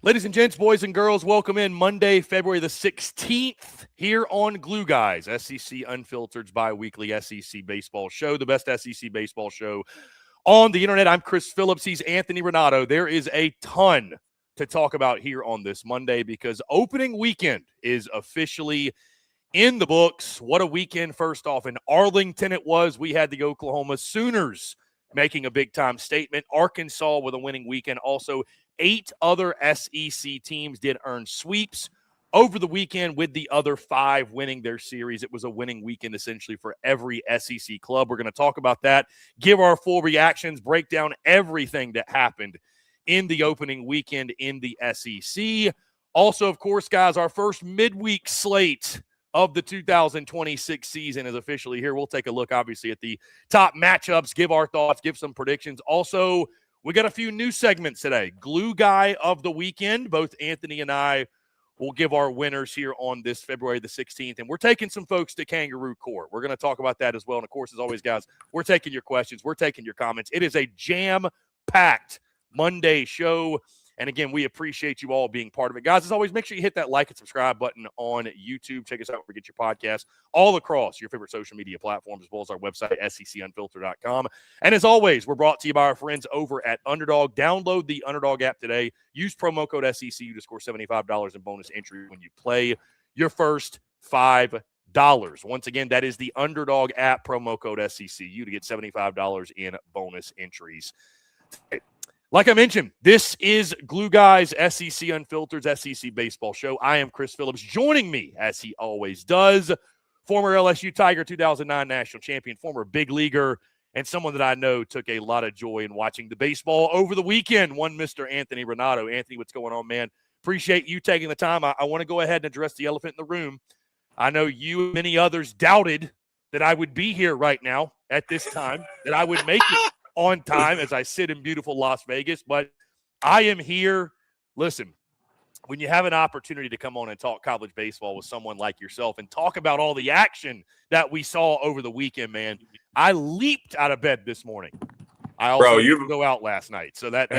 Ladies and gents, boys and girls, welcome in Monday, February the 16th here on Glue Guys, SEC Unfiltered's bi-weekly SEC baseball show, the best SEC baseball show on the internet. I'm Chris Phillips. He's Anthony Ranaudo. There is a ton to talk about here on this Monday because opening weekend is officially in the books. What a weekend, first off. In Arlington it was. We had the Oklahoma Sooners making a big-time statement. Arkansas with a winning weekend. Also, 8 other SEC teams did earn sweeps over the weekend, with the other 5 winning their series. It was a winning weekend essentially for every SEC club. We're going to talk about that, give our full reactions, break down everything that happened in the opening weekend in the SEC. Also, of course, guys, our first midweek slate of the 2026 season is officially here. We'll take a look, obviously, at the top matchups, give our thoughts, give some predictions. Also, we got a few new segments today. Glue Guy of the Weekend. Both Anthony and I will give our winners here on this February the 16th. And we're taking some folks to Kangaroo Court. We're going to talk about that as well. And, of course, as always, guys, we're taking your questions. We're taking your comments. It is a jam-packed Monday show. And, again, we appreciate you all being part of it. Guys, as always, make sure you hit that like and subscribe button on YouTube. Check us out where you get your podcasts all across your favorite social media platforms, as well as our website, secunfiltered.com. And, as always, we're brought to you by our friends over at Underdog. Download the Underdog app today. Use promo code SECU to score $75 in bonus entry when you play your first $5. Once again, that is the Underdog app, promo code SECU to get $75 in bonus entries. Like I mentioned, this is Glue Guys, SEC Unfiltered's SEC baseball show. I am Chris Phillips. Joining me, as he always does, former LSU Tiger, 2009 national champion, former big leaguer, and someone that I know took a lot of joy in watching the baseball over the weekend, one Mr. Anthony Ranaudo. Anthony, what's going on, man? Appreciate you taking the time. I want to go ahead and address the elephant in the room. I know you and many others doubted that I would be here right now at this time, that I would make it on time as I sit in beautiful Las Vegas, but I am here. Listen, when you have an opportunity to come on and talk college baseball with someone like yourself and talk about all the action that we saw over the weekend, man, I leaped out of bed this morning. I also didn't go out last night, so that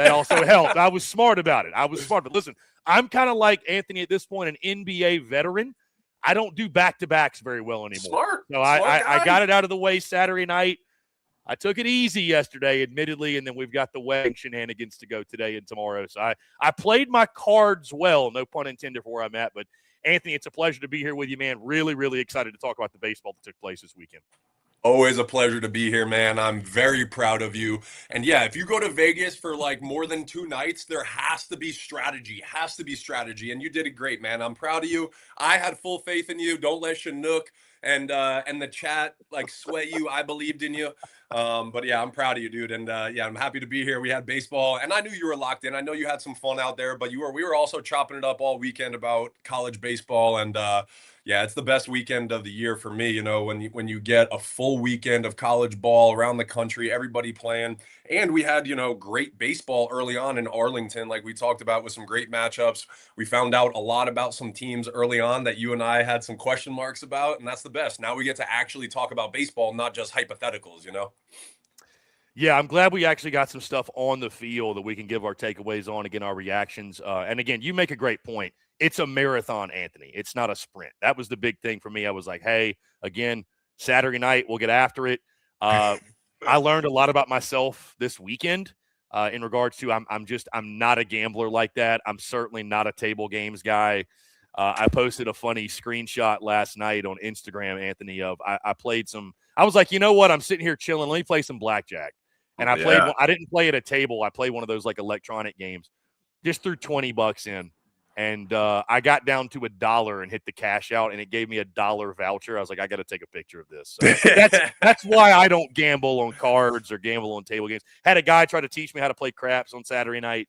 also helped. I was smart about it. But listen, I'm kind of like Anthony at this point, an NBA veteran. I don't do back-to-backs very well anymore. Smart. So I got it out of the way Saturday night. I took it easy yesterday, admittedly, and then we've got the wedding shenanigans to go today and tomorrow. So I played my cards well, no pun intended for where I'm at. But, Anthony, it's a pleasure to be here with you, man. Really, really excited to talk about the baseball that took place this weekend. Always a pleasure to be here, man. I'm very proud of you. And yeah, if you go to Vegas for like more than 2 nights, there has to be strategy. And you did it great, man. I'm proud of you. I had full faith in you. Don't let Chinook and the chat like sway you. I believed in you. But yeah, I'm proud of you, dude. And yeah, I'm happy to be here. We had baseball, and I knew you were locked in. I know you had some fun out there, but we were also chopping it up all weekend about college baseball. And yeah, it's the best weekend of the year for me, when you get a full weekend of college ball around the country, everybody playing. And we had, great baseball early on in Arlington, like we talked about, with some great matchups. We found out a lot about some teams early on that you and I had some question marks about, and that's the best. Now we get to actually talk about baseball, not just hypotheticals, Yeah, I'm glad we actually got some stuff on the field that we can give our takeaways on, again, our reactions. And again, you make a great point. It's a marathon, Anthony. It's not a sprint. That was the big thing for me. I was like, hey, again, Saturday night, we'll get after it. I learned a lot about myself this weekend in regards to I'm not a gambler like that. I'm certainly not a table games guy. I posted a funny screenshot last night on Instagram, Anthony, of I played some – I was like, you know what? I'm sitting here chilling. Let me play some blackjack. And I played – I didn't play at a table. I played one of those like electronic games. Just threw $20 in. And I got down to $1 and hit the cash out, and it gave me $1 voucher. I was like, I got to take a picture of this. So that's why I don't gamble on cards or gamble on table games. Had a guy try to teach me how to play craps on Saturday night.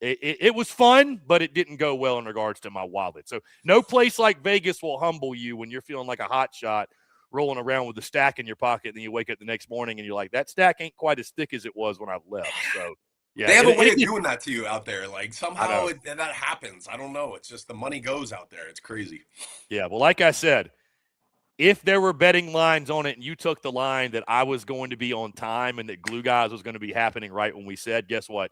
It was fun, but it didn't go well in regards to my wallet. So no place like Vegas will humble you when you're feeling like a hot shot, rolling around with a stack in your pocket, and then you wake up the next morning and you're like, that stack ain't quite as thick as it was when I left. So. Yeah, they have a way of doing that to you out there. Like somehow that happens. I don't know. It's just the money goes out there. It's crazy. Yeah, well, like I said, if there were betting lines on it and you took the line that I was going to be on time and that Glue Guys was going to be happening right when we said, guess what?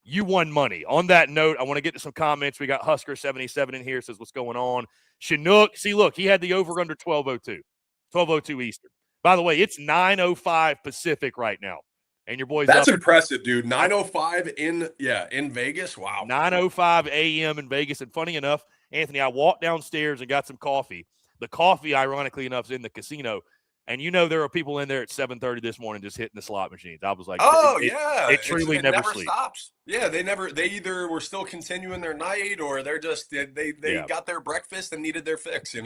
you won money. On that note, I want to get to some comments. We got Husker77 in here, says, what's going on? Chinook, see, look, he had the over-under 12:02 Eastern. By the way, it's 9:05 Pacific right now. And your boy's That's up. impressive, dude. 9:05 in Vegas. Wow. 9:05 a.m. in Vegas. And funny enough, Anthony, I walked downstairs and got some coffee. The coffee, ironically enough, is in the casino. And there are people in there at 7:30 this morning just hitting the slot machines. I was like, oh, yeah. It truly never stops. Yeah, they either were still continuing their night or they're just they got their breakfast and needed their fix,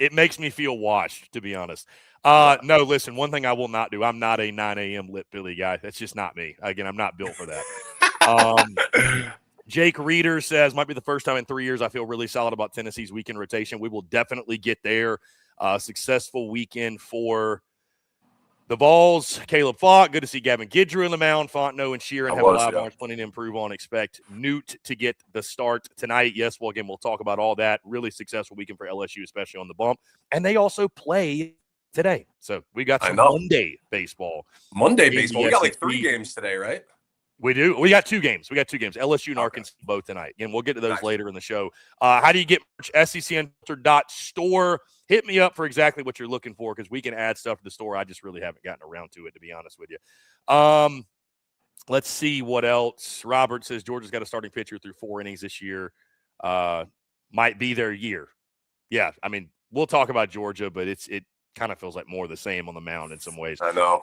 It makes me feel washed, to be honest. No, listen, one thing I will not do, I'm not a 9 a.m. lit Billy guy. That's just not me. Again, I'm not built for that. Jake Reeder says, might be the first time in 3 years I feel really solid about Tennessee's weekend rotation. We will definitely get there. Successful weekend for the Vols. Caleb Falk, good to see Gavin Gidrew in the mound. Fontenot and Sheeran have a lot of arms, plenty to improve on. Expect Newt to get the start tonight. Yes, well, again, we'll talk about all that. Really successful weekend for LSU, especially on the bump. And they also play today. So we got some Monday baseball. We got like 3 games today, right? We do. We got 2 games. LSU and Arkansas both tonight. Again, we'll get to those later in the show. How do you get merch? SECunfiltered.store. Hit me up for exactly what you're looking for because we can add stuff to the store. I just really haven't gotten around to it, to be honest with you. Let's see what else. Robert says Georgia's got a starting pitcher through 4 innings this year. Might be their year. Yeah, I mean, we'll talk about Georgia, but it kind of feels like more of the same on the mound in some ways. I know.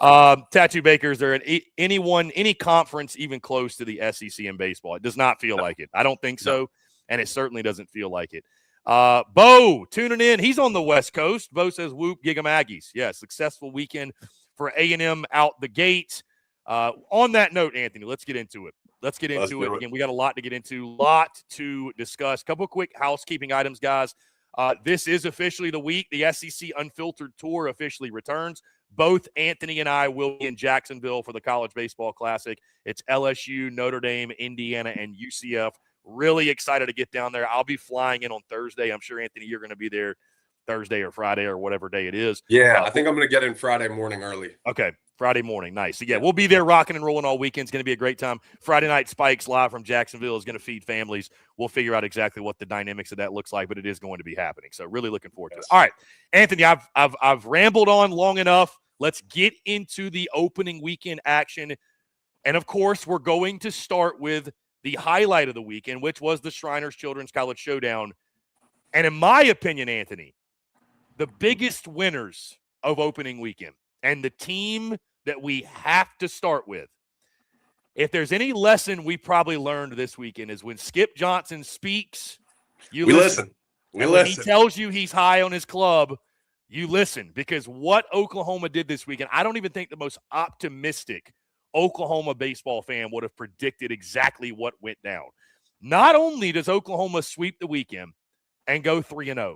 Tattoo Bakers, they're in any conference even close to the SEC in baseball. It does not feel like it. I don't think so, and it certainly doesn't feel like it. Bo tuning in. He's on the West Coast. Bo says, whoop, Giga Aggies. Yeah, successful weekend for A&M out the gate. On that note, Anthony, let's get into it. Again, we got a lot to get into, lot to discuss. Couple of quick housekeeping items, guys. This is officially the week. The SEC Unfiltered Tour officially returns. Both Anthony and I will be in Jacksonville for the College Baseball Classic. It's LSU, Notre Dame, Indiana, and UCF. Really excited to get down there. I'll be flying in on Thursday. I'm sure, Anthony, you're going to be there Thursday or Friday or whatever day it is. Yeah, I think I'm going to get in Friday morning early. Okay, Friday morning. Nice. So, yeah, we'll be there rocking and rolling all weekend. It's going to be a great time. Friday Night Spikes live from Jacksonville is going to feed families. We'll figure out exactly what the dynamics of that looks like, but it is going to be happening. So really looking forward to it. All right, Anthony, I've rambled on long enough. Let's get into the opening weekend action. And, of course, we're going to start with the highlight of the weekend, which was the Shriners Children's College Showdown. And in my opinion, Anthony, the biggest winners of opening weekend and the team that we have to start with, if there's any lesson we probably learned this weekend, is when Skip Johnson speaks, we listen. When he tells you he's high on his club, you listen, because what Oklahoma did this weekend, I don't even think the most optimistic Oklahoma baseball fan would have predicted exactly what went down. Not only does Oklahoma sweep the weekend and go 3-0,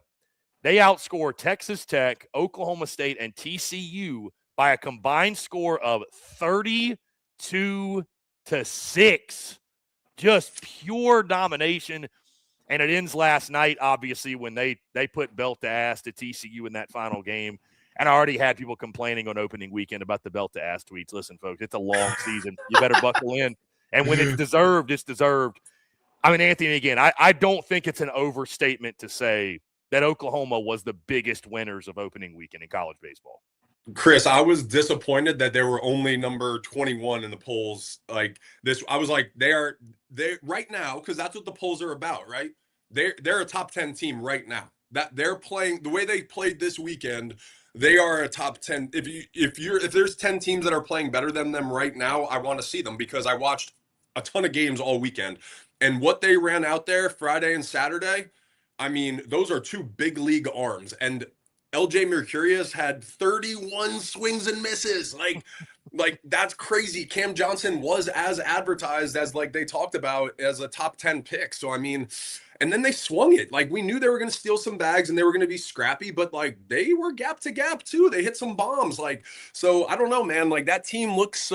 they outscore Texas Tech, Oklahoma State, and TCU by a combined score of 32-6. Just pure domination. And it ends last night, obviously, when they put belt to ass to TCU in that final game. And I already had people complaining on opening weekend about the belt to ass tweets. Listen, folks, it's a long season. You better buckle in. And when it's deserved, it's deserved. I mean, Anthony, again, I don't think it's an overstatement to say that Oklahoma was the biggest winners of opening weekend in college baseball. Chris, I was disappointed that they were only number 21 in the polls. Like this, I was like, they right now, because that's what the polls are about, right? They're a top 10 team right now. That they're playing the way they played this weekend. They are a top 10. If there's 10 teams that are playing better than them right now, I want to see them because I watched a ton of games all weekend. And what they ran out there Friday and Saturday, I mean, those are 2 big league arms. And LJ Mercurius had 31 swings and misses. Like that's crazy. Cam Johnson was as advertised as like they talked about as a top 10 pick. So, I mean, and then they swung it. Like, we knew they were going to steal some bags and they were going to be scrappy, but like they were gap to gap too. They hit some bombs. Like, so I don't know, man. Like, that team looks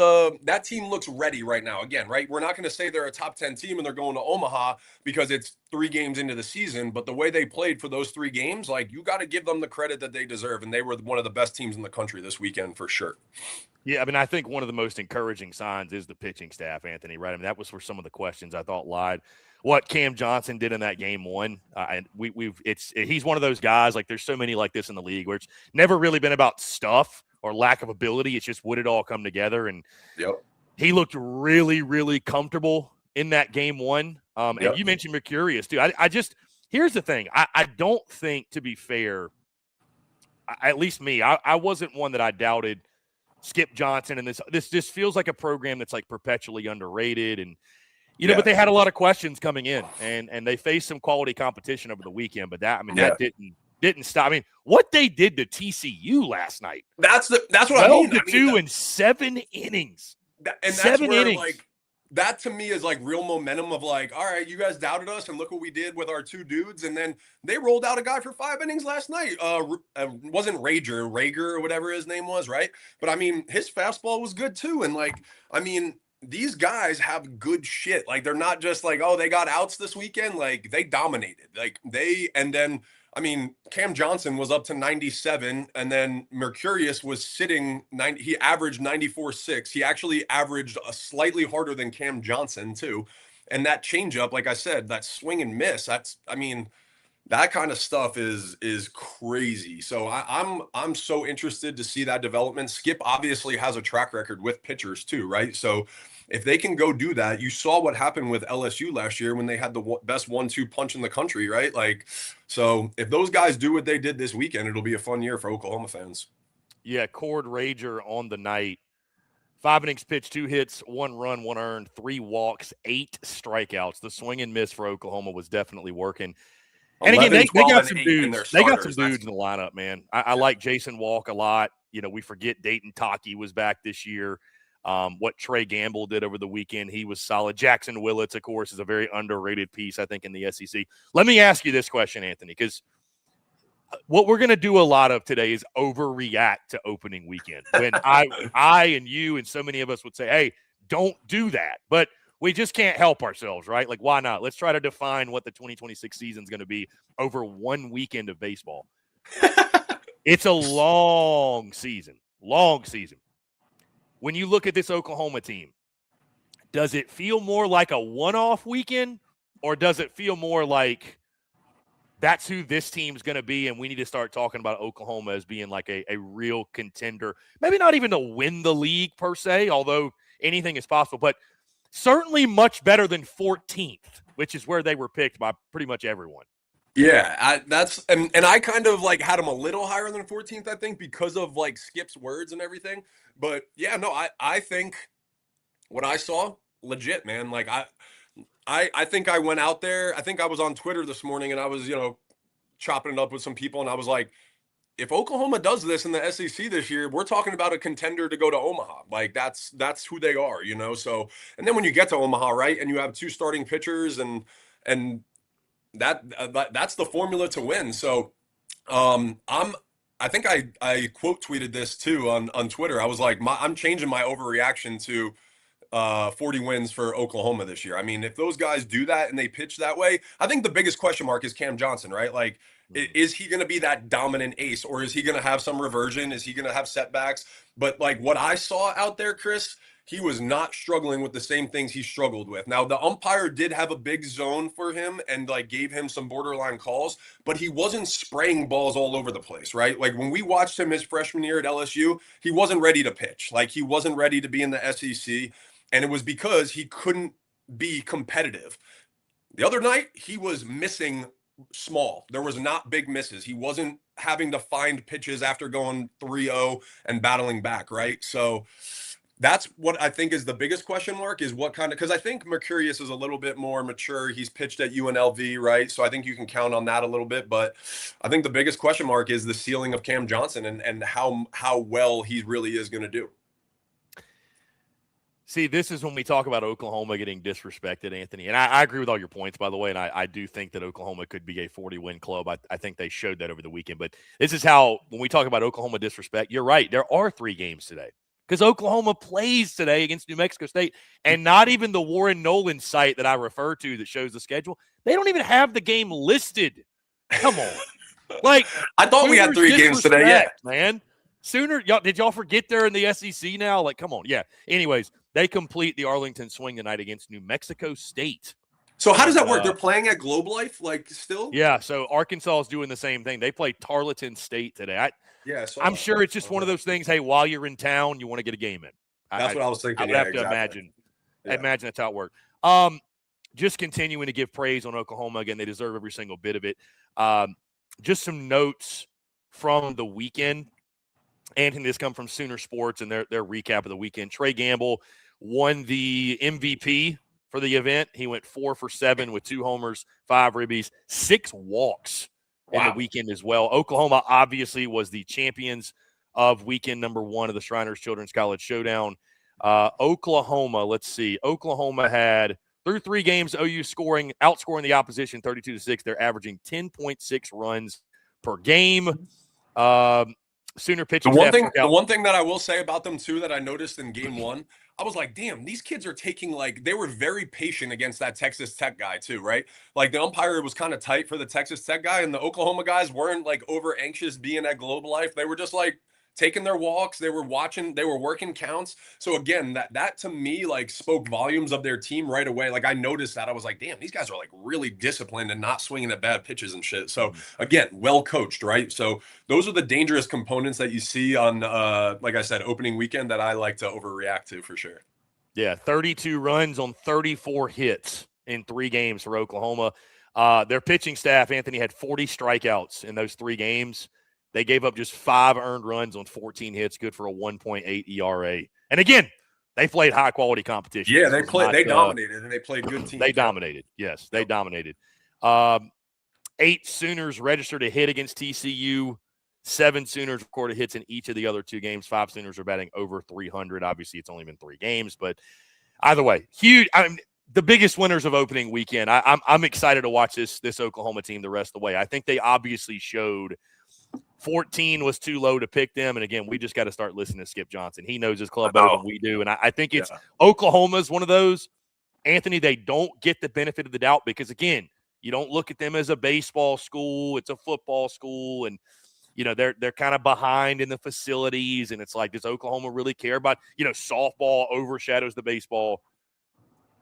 ready right now. Again, right? We're not going to say they're a top 10 team and they're going to Omaha because it's 3 games into the season, but the way they played for those 3 games, like, you got to give them the credit that they deserve, and they were one of the best teams in the country this weekend for sure. Yeah, I mean, I think one of the most encouraging signs is the pitching staff, Anthony, right? I mean, that was for some of the questions I thought lied. What Cam Johnson did in that game 1, and he's one of those guys, like, there's so many like this in the league where it's never really been about stuff or lack of ability. It's just would it all come together? And he looked really, really comfortable in that game 1. And you mentioned Mercurius too. Here's the thing. I don't think, to be fair, at least me, I wasn't one that I doubted Skip Johnson, and this just feels like a program that's like perpetually underrated, and but they had a lot of questions coming in, and they faced some quality competition over the weekend. But that didn't stop. I mean, what they did to TCU last night. That's what I mean. 12-2 in 7 innings. And that's where, like, that to me is like real momentum of like, all right, you guys doubted us and look what we did with our 2 dudes. And then they rolled out a guy for 5 innings last night. Wasn't Rager or whatever his name was, right? But I mean, his fastball was good too. And like, I mean, these guys have good shit. Like, they're not just like, oh, they got outs this weekend. Like, they dominated. And then, I mean, Cam Johnson was up to 97, and then Mercurius was sitting 90. He averaged 94.6. He actually averaged a slightly harder than Cam Johnson too. And that changeup, like I said, that swing and miss, that kind of stuff is crazy. So I'm so interested to see that development. Skip obviously has a track record with pitchers too, right? So if they can go do that, you saw what happened with LSU last year when they had the best 1-2 punch in the country, right? Like, so if those guys do what they did this weekend, it'll be a fun year for Oklahoma fans. Yeah, Cord Rager on the night. 5 innings pitched, 2 hits, 1 run, 1 earned, 3 walks, 8 strikeouts. The swing and miss for Oklahoma was definitely working. And again, they got some dudes. They got some dudes in the lineup, man. I like Jason Walk a lot. We forget Dayton Taki was back this year. What Trey Gamble did over the weekend, he was solid. Jackson Willits, of course, is a very underrated piece, I think, in the SEC. Let me ask you this question, Anthony, because what we're going to do a lot of today is overreact to opening weekend. When I and you and so many of us would say, hey, don't do that. But we just can't help ourselves, right? Like, why not? Let's try to define what the 2026 season is going to be over 1 weekend of baseball. It's a long season. When you look at this Oklahoma team, does it feel more like a one-off weekend, or does it feel more like that's who this team's going to be, and we need to start talking about Oklahoma as being like a real contender? Maybe not even to win the league per se, although anything is possible, but certainly much better than 14th, which is where they were picked by pretty much everyone. Yeah, and I kind of like had them a little higher than 14th, I think, because of like Skip's words and everything. But yeah, no, I think what I saw, legit, man. Like, I think I went out there. I think I was on Twitter this morning and I was, chopping it up with some people, and I was like, if Oklahoma does this in the SEC this year, we're talking about a contender to go to Omaha. Like, that's who they are, So, and then when you get to Omaha, right, and you have 2 starting pitchers, and that's the formula to win. So, I think I quote tweeted this too on Twitter. I was like, I'm changing my overreaction to 40 wins for Oklahoma this year. I mean, if those guys do that and they pitch that way, I think the biggest question mark is Cam Johnson, right? Like, is he going to be that dominant ace, or is he going to have some reversion? Is he going to have setbacks? But like what I saw out there, Chris, he was not struggling with the same things he struggled with. Now, the umpire did have a big zone for him and like gave him some borderline calls, but he wasn't spraying balls all over the place, right? Like, when we watched him his freshman year at LSU, he wasn't ready to pitch. Like, he wasn't ready to be in the SEC. And it was because he couldn't be competitive. The other night, he was missing small. There was not big misses. He wasn't having to find pitches after going 3-0 and battling back, right? So that's what I think is the biggest question mark, is what kind of, because I think Mercurius is a little bit more mature. He's pitched at UNLV, right? So I think you can count on that a little bit. But I think the biggest question mark is the ceiling of Cam Johnson and how well he really is going to do. See, this is when we talk about Oklahoma getting disrespected, Anthony. And I agree with all your points, by the way. And I do think that Oklahoma could be a 40-win club. I think they showed that over the weekend. But this is how, when we talk about Oklahoma disrespect, you're right. There are 3 games today because Oklahoma plays today against New Mexico State. And not even the Warren Nolan site that I refer to that shows the schedule, they don't even have the game listed. Come on. Like, I thought we had 3 games today. Yeah, man. Did y'all forget they're in the SEC now? Like, come on. Yeah. Anyways, they complete the Arlington swing tonight against New Mexico State. So how does that work? They're playing at Globe Life, like, still? Yeah, so Arkansas is doing the same thing. They play Tarleton State today. I'm sure it's just one of those things, hey, while you're in town, you want to get a game in. That's what I was thinking. I would have to imagine that's how it worked. Just continuing to give praise on Oklahoma. Again, they deserve every single bit of it. Just some notes from the weekend. Anthony, this come from Sooner Sports and their recap of the weekend. Trey Gamble won the MVP for the event. He went 4 for 7 with 2 homers, 5 ribbies, 6 walks in the weekend as well. Oklahoma obviously was the champions of weekend number 1 of the Shriners Children's College Showdown. Oklahoma, let's see. Oklahoma had, through 3 games, OU outscoring the opposition 32-6. They're averaging 10.6 runs per game. Sooner pitching. The one thing that I will say about them too that I noticed in game 1, I was like, damn, these kids are taking, like, they were very patient against that Texas Tech guy too, right? Like, the umpire was kind of tight for the Texas Tech guy, and the Oklahoma guys weren't like over anxious being at Globe Life. They were just like taking their walks. They were watching, they were working counts. So again, that to me, like, spoke volumes of their team right away. Like, I noticed that. I was like, damn, these guys are like really disciplined and not swinging at bad pitches and shit. So again, well coached, right? So those are the dangerous components that you see on, like I said, opening weekend that I like to overreact to for sure. Yeah, 32 runs on 34 hits in 3 games for Oklahoma. Their pitching staff, Anthony, had 40 strikeouts in those 3 games. They gave up just 5 earned runs on 14 hits, good for a 1.8 ERA. And again, they played high-quality competition. Yeah, they dominated, and they played good teams. They dominated, yes. They dominated. 8 Sooners registered a hit against TCU. 7 Sooners recorded hits in each of the other 2 games. 5 Sooners are batting over 300. Obviously, it's only been 3 games, but either way, huge. I mean, the biggest winners of opening weekend. I'm excited to watch this Oklahoma team the rest of the way. I think they obviously showed 14 was too low to pick them. And again, we just got to start listening to Skip Johnson. He knows his club better than we do. And I think it's Oklahoma's one of those. Anthony, they don't get the benefit of the doubt because, again, you don't look at them as a baseball school. It's a football school. And, you know, they're kind of behind in the facilities. And it's like, does Oklahoma really care about, softball overshadows the baseball?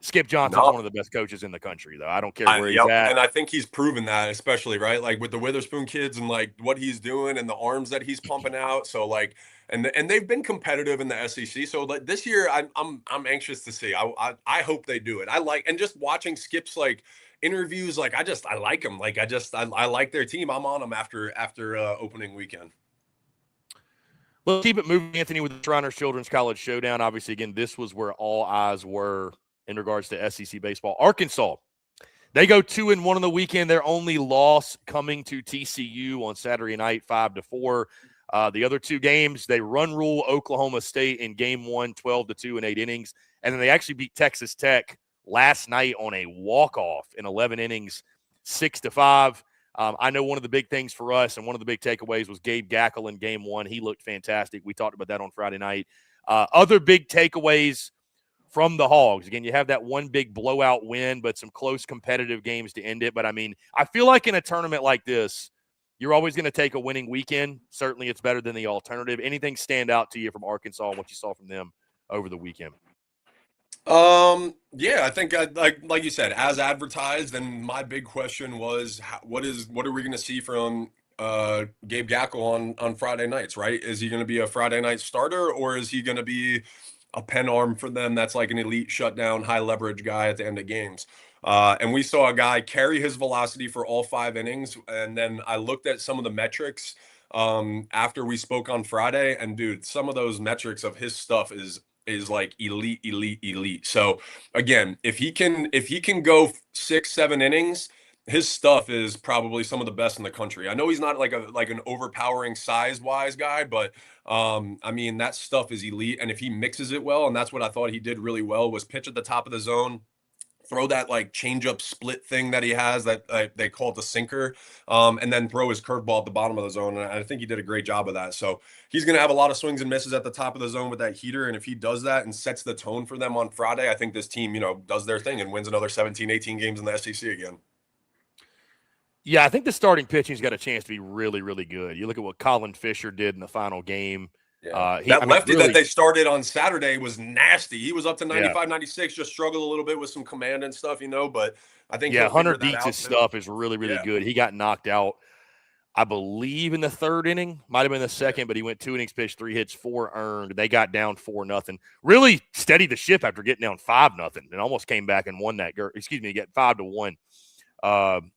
Skip Johnson's one of the best coaches in the country, though. I don't care where he's at. And I think he's proven that, especially, right? Like, with the Witherspoon kids and, like, what he's doing and the arms that he's pumping out. So, like, and they've been competitive in the SEC. So, like, this year, I'm anxious to see. I hope they do it. And just watching Skip's, like, interviews, like, I like him. Like, I like their team. I'm on them after opening weekend. Let's keep it moving, Anthony, with the Shriners Children's College Showdown. Obviously, again, this was where all eyes were in regards to SEC baseball. Arkansas, they go 2-1 on the weekend. Their only loss coming to TCU on Saturday night, 5-4. The other 2 games, they run rule Oklahoma State in game 1, 12-2 in 8 innings. And then they actually beat Texas Tech last night on a walk-off in 11 innings, 6-5. I know one of the big things for us and one of the big takeaways was Gabe Gackle in game 1. He looked fantastic. We talked about that on Friday night. Other big takeaways from the Hogs. Again, you have that one big blowout win, but some close competitive games to end it. But, I mean, I feel like in a tournament like this, you're always going to take a winning weekend. Certainly it's better than the alternative. Anything stand out to you from Arkansas and what you saw from them over the weekend? Yeah, I think like you said, as advertised, and my big question was, what are we going to see from Gabe Gackle on Friday nights, right? Is he going to be a Friday night starter, or is he going to be a pen arm for them that's like an elite shutdown, high leverage guy at the end of games? And we saw a guy carry his velocity for all 5 innings. And then I looked at some of the metrics after we spoke on Friday, and dude, some of those metrics of his stuff is like elite. So again, if he can go 6-7 innings his stuff is probably some of the best in the country. I know he's not like an overpowering size-wise guy, but I mean that stuff is elite. And if he mixes it well, and that's what I thought he did really well, was pitch at the top of the zone, throw that like change-up split thing that he has that they call it the sinker, and then throw his curveball at the bottom of the zone. And I think he did a great job of that. So he's going to have a lot of swings and misses at the top of the zone with that heater. And if he does that and sets the tone for them on Friday, I think this team, does their thing and wins another 17, 18 games in the SEC again. Yeah, I think the starting pitching's got a chance to be really, really good. You look at what Colin Fisher did in the final game. Yeah. Lefty that they started on Saturday was nasty. He was up to 95, 96, just struggled a little bit with some command and stuff, but I think Hunter Dietz's stuff is really, really good. He got knocked out, I believe, in the third inning. Might have been the second, but he went 2 innings pitched, 3 hits, 4 earned. They got down 4-0. Really steadied the ship after getting down 5-0 and almost came back and won that. Get 5-1.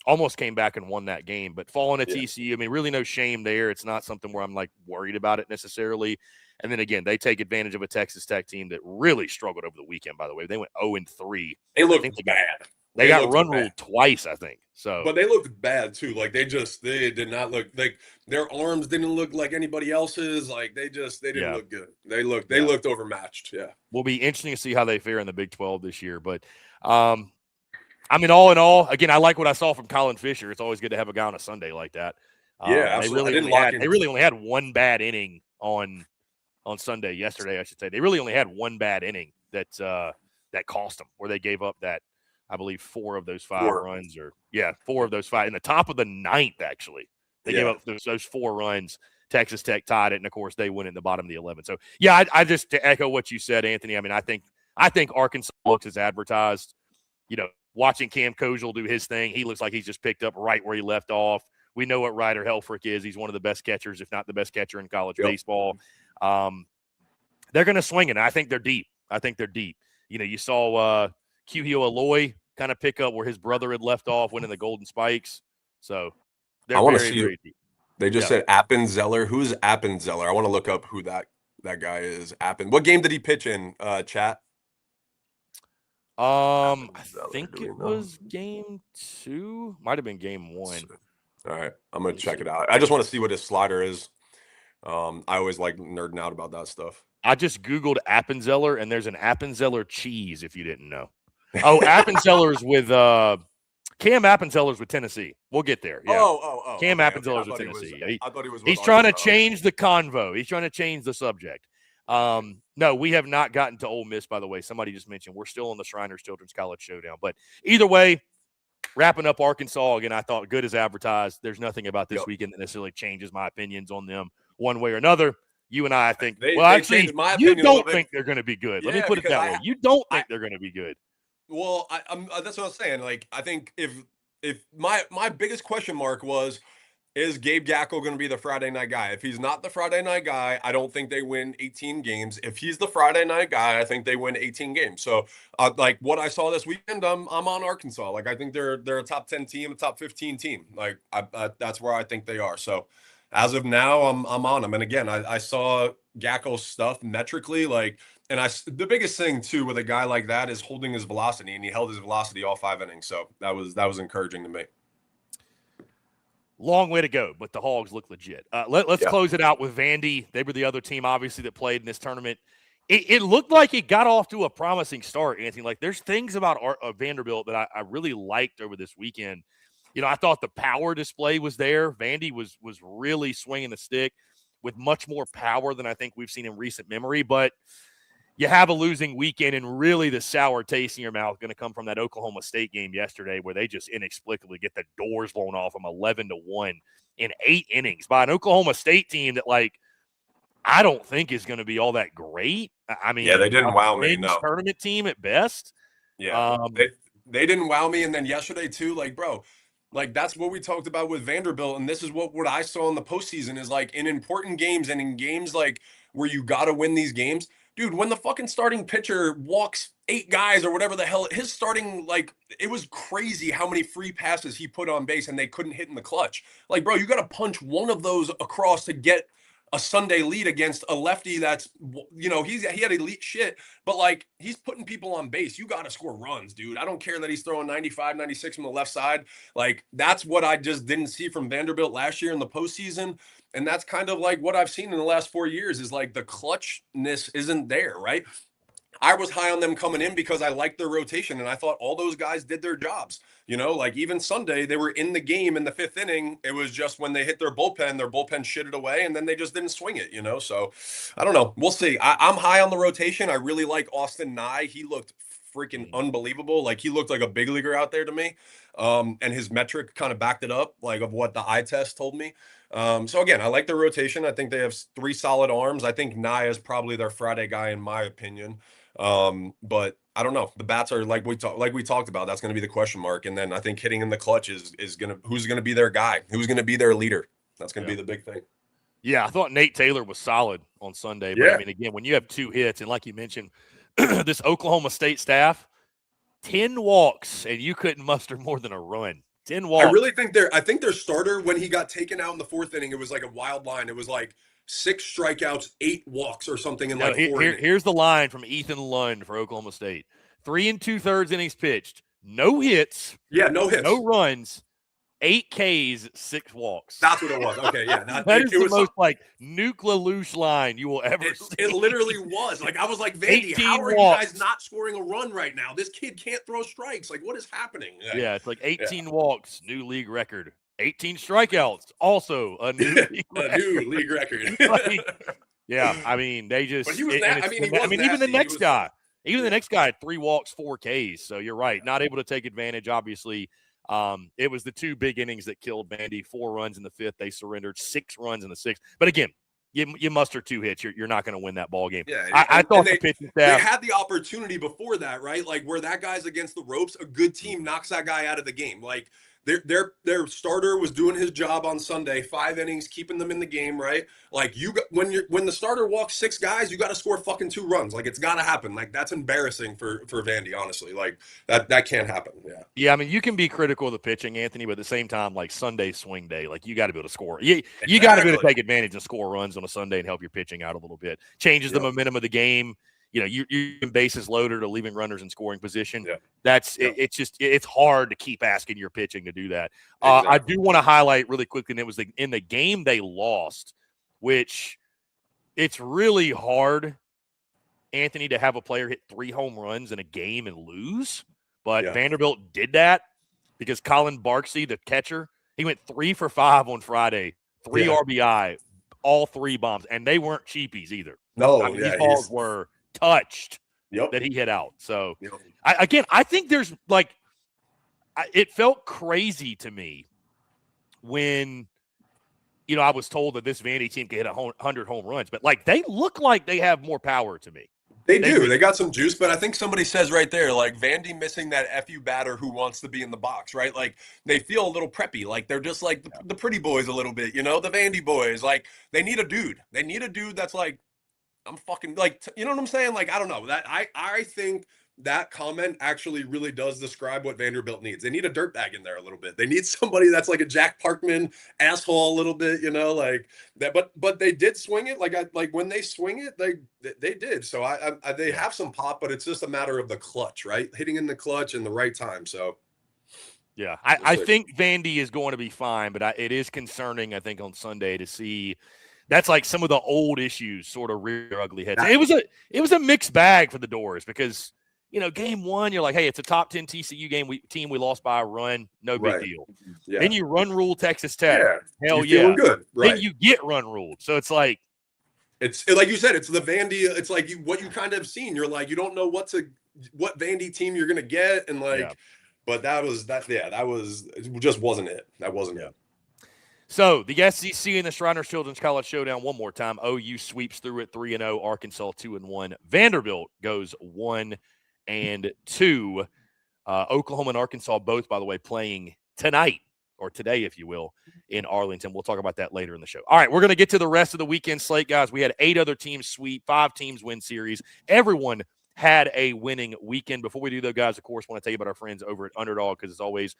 Almost came back and won that game, but falling at TCU, I mean, really no shame there. It's not something where I'm like worried about it necessarily. And then again, they take advantage of a Texas Tech team that really struggled over the weekend, by the way. They went 0-3. They looked bad. They got run ruled twice, I think. So, but they looked bad too. Like they did not look like their arms didn't look like anybody else's. Like they didn't look good. They looked overmatched. Yeah. Will be interesting to see how they fare in the Big 12 this year. But I mean, all in all, again, I like what I saw from Colin Fisher. It's always good to have a guy on a Sunday like that. Yeah, they really only had one bad inning on Sunday. Yesterday, I should say. They really only had one bad inning that cost them, where they gave up that, I believe, 4 of those 5 runs, 4 of those 5 in the top of the 9th. Actually, they gave up those 4 runs. Texas Tech tied it, and of course, they win in the bottom of the 11th. So, yeah, I just to echo what you said, Anthony. I mean, I think Arkansas looks as advertised. Watching Cam Kojal do his thing, he looks like he's just picked up right where he left off. We know what Ryder Helfrich is. He's one of the best catchers, if not the best catcher in college baseball. They're going to swing it. I think they're deep. You saw Q-Hio Aloy kind of pick up where his brother had left off, winning the Golden Spikes. So they're very deep. They just said Appenzeller. Who's Appenzeller? I want to look up who that guy is. What game did he pitch in, chat? I think it was game 2. Might have been game 1. All right, I'm gonna check it out. I just want to see what his slider is. I always like nerding out about that stuff. I just Googled Appenzeller, and there's an Appenzeller cheese, if you didn't know. Oh, Appenzeller's with Cam Appenzeller's with Tennessee. We'll get there. Yeah. Oh. Cam Appenzeller's with Tennessee. I thought he was. He's trying to change the convo. He's trying to change the subject. No, we have not gotten to Ole Miss, by the way. Somebody just mentioned we're still on the Shriners Children's College Showdown. But either way, wrapping up Arkansas, again, I thought good as advertised. There's nothing about this weekend that necessarily changes my opinions on them one way or another. You and I think, you don't think they're going to be good. Let me put it that way. You don't think they're going to be good. Well, I'm that's what I'm saying. Like, I think if my biggest question mark was, is Gabe Gackle going to be the Friday night guy? If he's not the Friday night guy, I don't think they win 18 games. If he's the Friday night guy, I think they win 18 games. So, like what I saw this weekend, I'm on Arkansas. Like I think they're a top 10 team, a top 15 team. Like that's where I think they are. So, as of now, I'm on them. And again, I saw Gackle's stuff metrically, like, and the biggest thing too with a guy like that is holding his velocity, and he held his velocity all 5 innings. So that was encouraging to me. Long way to go, but the Hogs look legit. Let's close it out with Vandy. They were the other team, obviously, that played in this tournament. It looked like it got off to a promising start, Anthony. Like, there's things about Vanderbilt that I really liked over this weekend. I thought the power display was there. Vandy was really swinging the stick with much more power than I think we've seen in recent memory. But you have a losing weekend, and really the sour taste in your mouth going to come from that Oklahoma State game yesterday, where they just inexplicably get the doors blown off them 11-1 in 8 innings by an Oklahoma State team that, like, I don't think is going to be all that great. I mean, they didn't wow me. No, tournament team at best. Yeah, they didn't wow me. And then yesterday too, like, bro, like that's what we talked about with Vanderbilt, and this is what I saw in the postseason is like in important games and in games like where you got to win these games. Dude, when the fucking starting pitcher walks 8 guys or whatever the hell, his starting, like, it was crazy how many free passes he put on base and they couldn't hit in the clutch. Like, bro, you got to punch one of those across to get a Sunday lead against a lefty that's, he had elite shit, but like he's putting people on base. You got to score runs, dude. I don't care that he's throwing 95, 96 from the left side. Like that's what I just didn't see from Vanderbilt last year in the postseason. And that's kind of like what I've seen in the last 4 years is like the clutchness isn't there, right? I was high on them coming in because I liked their rotation and I thought all those guys did their jobs. Like even Sunday, they were in the game in the 5th inning. It was just when they hit their bullpen shitted away and then they just didn't swing it, So I don't know. We'll see. I'm high on the rotation. I really like Austin Nye. He looked freaking unbelievable. Like he looked like a big leaguer out there to me. And his metric kind of backed it up, like of what the eye test told me. So again, I like the rotation. I think they have 3 solid arms. I think Nye is probably their Friday guy in my opinion. But I don't know. The bats are like we talked about. That's going to be the question mark. And then I think hitting in the clutch is who's going to be their guy? Who's going to be their leader? That's going to be the big thing. Yeah, I thought Nate Taylor was solid on Sunday. But I mean, again, when you have 2 hits and like you mentioned, this Oklahoma State staff, 10 walks and you couldn't muster more than a run. 10 walks. I really think their starter when he got taken out in the 4th inning, it was like a wild line. It was like 6 strikeouts, 8 walks or something in 4 innings. Here's the line from Ethan Lund for Oklahoma State. 3 2/3 innings pitched. No hits. Yeah, no hits. No runs. 8 Ks, 6 walks. That's what it was. Okay, yeah. That is the most like Nuke LaLoosh line you will ever see. It literally was. Like I was like, Vandy, how are you guys not scoring a run right now? This kid can't throw strikes. Like what is happening? Yeah, it's like 18 walks, new league record. 18 strikeouts, also a new league record. New league record. Yeah, I mean they just. But he was even the next guy. Even the next guy had 3 walks, 4 Ks. So you're right, not able to take advantage. Obviously, it was the 2 big innings that killed Vandy. 4 runs in the 5th, they surrendered. 6 runs in the 6th. But again, you muster 2 hits, you're not going to win that ball game. Yeah, I thought the pitching staff. They had the opportunity before that, right? Like where that guy's against the ropes, a good team knocks that guy out of the game. Like their starter was doing his job on Sunday, 5 innings, keeping them in the game, right? Like when the starter walks 6 guys, you got to score fucking 2 runs. Like it's got to happen. Like that's embarrassing for Vandy, honestly. Like that can't happen. Yeah. Yeah, I mean you can be critical of the pitching, Anthony, but at the same time, like Sunday swing day, like you got to be able to score. You got to be able to take advantage and score runs on a Sunday and help your pitching out a little bit. Changes the momentum of the game. You can bases loaded or leaving runners in scoring position. Yeah. That's it's hard to keep asking your pitching to do that. Exactly. I do want to highlight really quickly, and it was in the game they lost, which it's really hard, Anthony, to have a player hit 3 home runs in a game and lose. But Vanderbilt did that because Colin Barksey, the catcher, he went 3 for 5 on Friday, 3 RBI, all 3 bombs, and they weren't cheapies either. No, these balls were touched that he hit out. So I think there's like it felt crazy to me when I was told that this Vandy team could hit 100 home runs, but like they look like they have more power to me. They do. They got some juice, but I think somebody says right there, like Vandy missing that FU batter who wants to be in the box, right? Like they feel a little preppy, like they're just like the pretty boys a little bit, the Vandy boys. Like they need a dude. They need a dude that's like, I'm fucking like, you know what I'm saying? Like, I don't know that I think that comment actually really does describe what Vanderbilt needs. They need a dirtbag in there a little bit. They need somebody that's like a Jack Parkman asshole a little bit, like that. But they did swing it. Like when they swing it, they did. So they have some pop, but it's just a matter of the clutch, right? Hitting in the clutch in the right time. So. Yeah, I think Vandy is going to be fine, but it is concerning, I think, on Sunday to see. That's like some of the old issues sort of rear their ugly heads. It was a mixed bag for the Doors because, game 1, you're like, hey, it's a top 10 TCU team. We lost by a run. No big deal. Yeah. Then you run rule Texas Tech. Yeah. Hell yeah. Good. Right. Then you get run ruled. So it's like. It's like you said, it's the Vandy. It's like what you kind of seen. You're like, you don't know what Vandy team you're going to get. And but it just wasn't it. That wasn't it. So, the SEC and the Shriners Children's College Showdown one more time. OU sweeps through at 3-0. Arkansas 2-1. Vanderbilt goes 1-2. Oklahoma and Arkansas both, by the way, playing tonight, or today, if you will, in Arlington. We'll talk about that later in the show. All right, we're going to get to the rest of the weekend slate, guys. We had 8 other teams sweep, 5 teams win series. Everyone had a winning weekend. Before we do, though, guys, of course, want to tell you about our friends over at Underdog because, as always,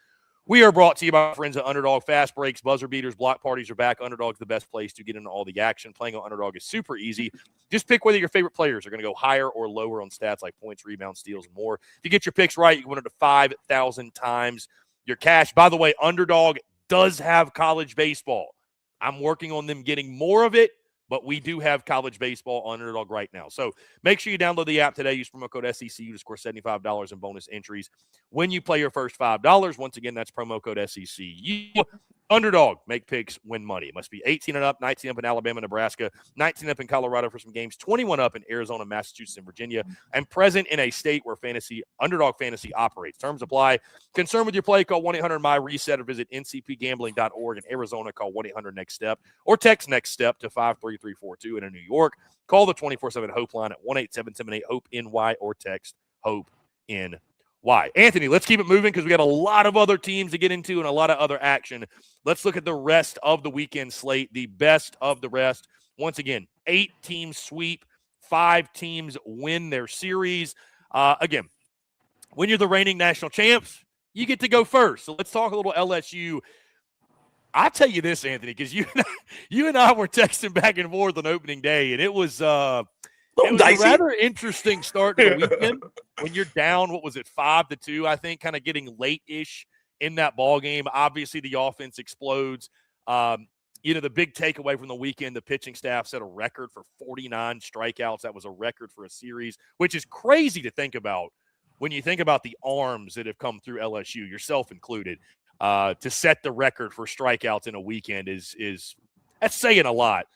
We are brought to you by our friends at Underdog. Fast breaks, buzzer beaters, block parties are back. Underdog's the best place to get into all the action. Playing on Underdog is super easy. Just pick whether your favorite players are going to go higher or lower on stats like points, rebounds, steals, and more. If you get your picks right, you can win up to 5,000 times your cash. By the way, Underdog does have college baseball. I'm working on them getting more of it, but we do have college baseball on Underdog right now. So make sure you download the app today. Use promo code SECU to score $75 in bonus entries when you play your first $5. Once again, that's promo code SECU. Underdog, make picks, win money. It must be 18 and up, 19 up in Alabama, Nebraska, 19 up in Colorado for some games, 21 up in Arizona, Massachusetts, and Virginia, and present in a state where Underdog Fantasy operates. Terms apply. Concerned with your play, call 1-800-MY-RESET or visit ncpgambling.org. In Arizona, call 1-800-NEXT-STEP or text NEXT STEP to 53342. And in New York, call the 24/7 HOPE line at 1-877-8-HOPE-NY or text HOPE-NY. Why? Anthony, let's keep it moving because we got a lot of other teams to get into and a lot of other action. Let's look at the rest of the weekend slate, the best of the rest. Once again, 8-team sweep, 5 teams win their series. Again, when you're the reigning national champs, you get to go first. So let's talk a little LSU. I'll tell you this, Anthony, because you and I were texting back and forth on opening day, and it was a rather interesting start to the weekend when you're down, 5-2, I think, kind of getting late-ish in that ball game. Obviously, the offense explodes. The big takeaway from the weekend, the pitching staff set a record for 49 strikeouts. That was a record for a series, which is crazy to think about when you think about the arms that have come through LSU, yourself included. To set the record for strikeouts in a weekend is that's saying a lot.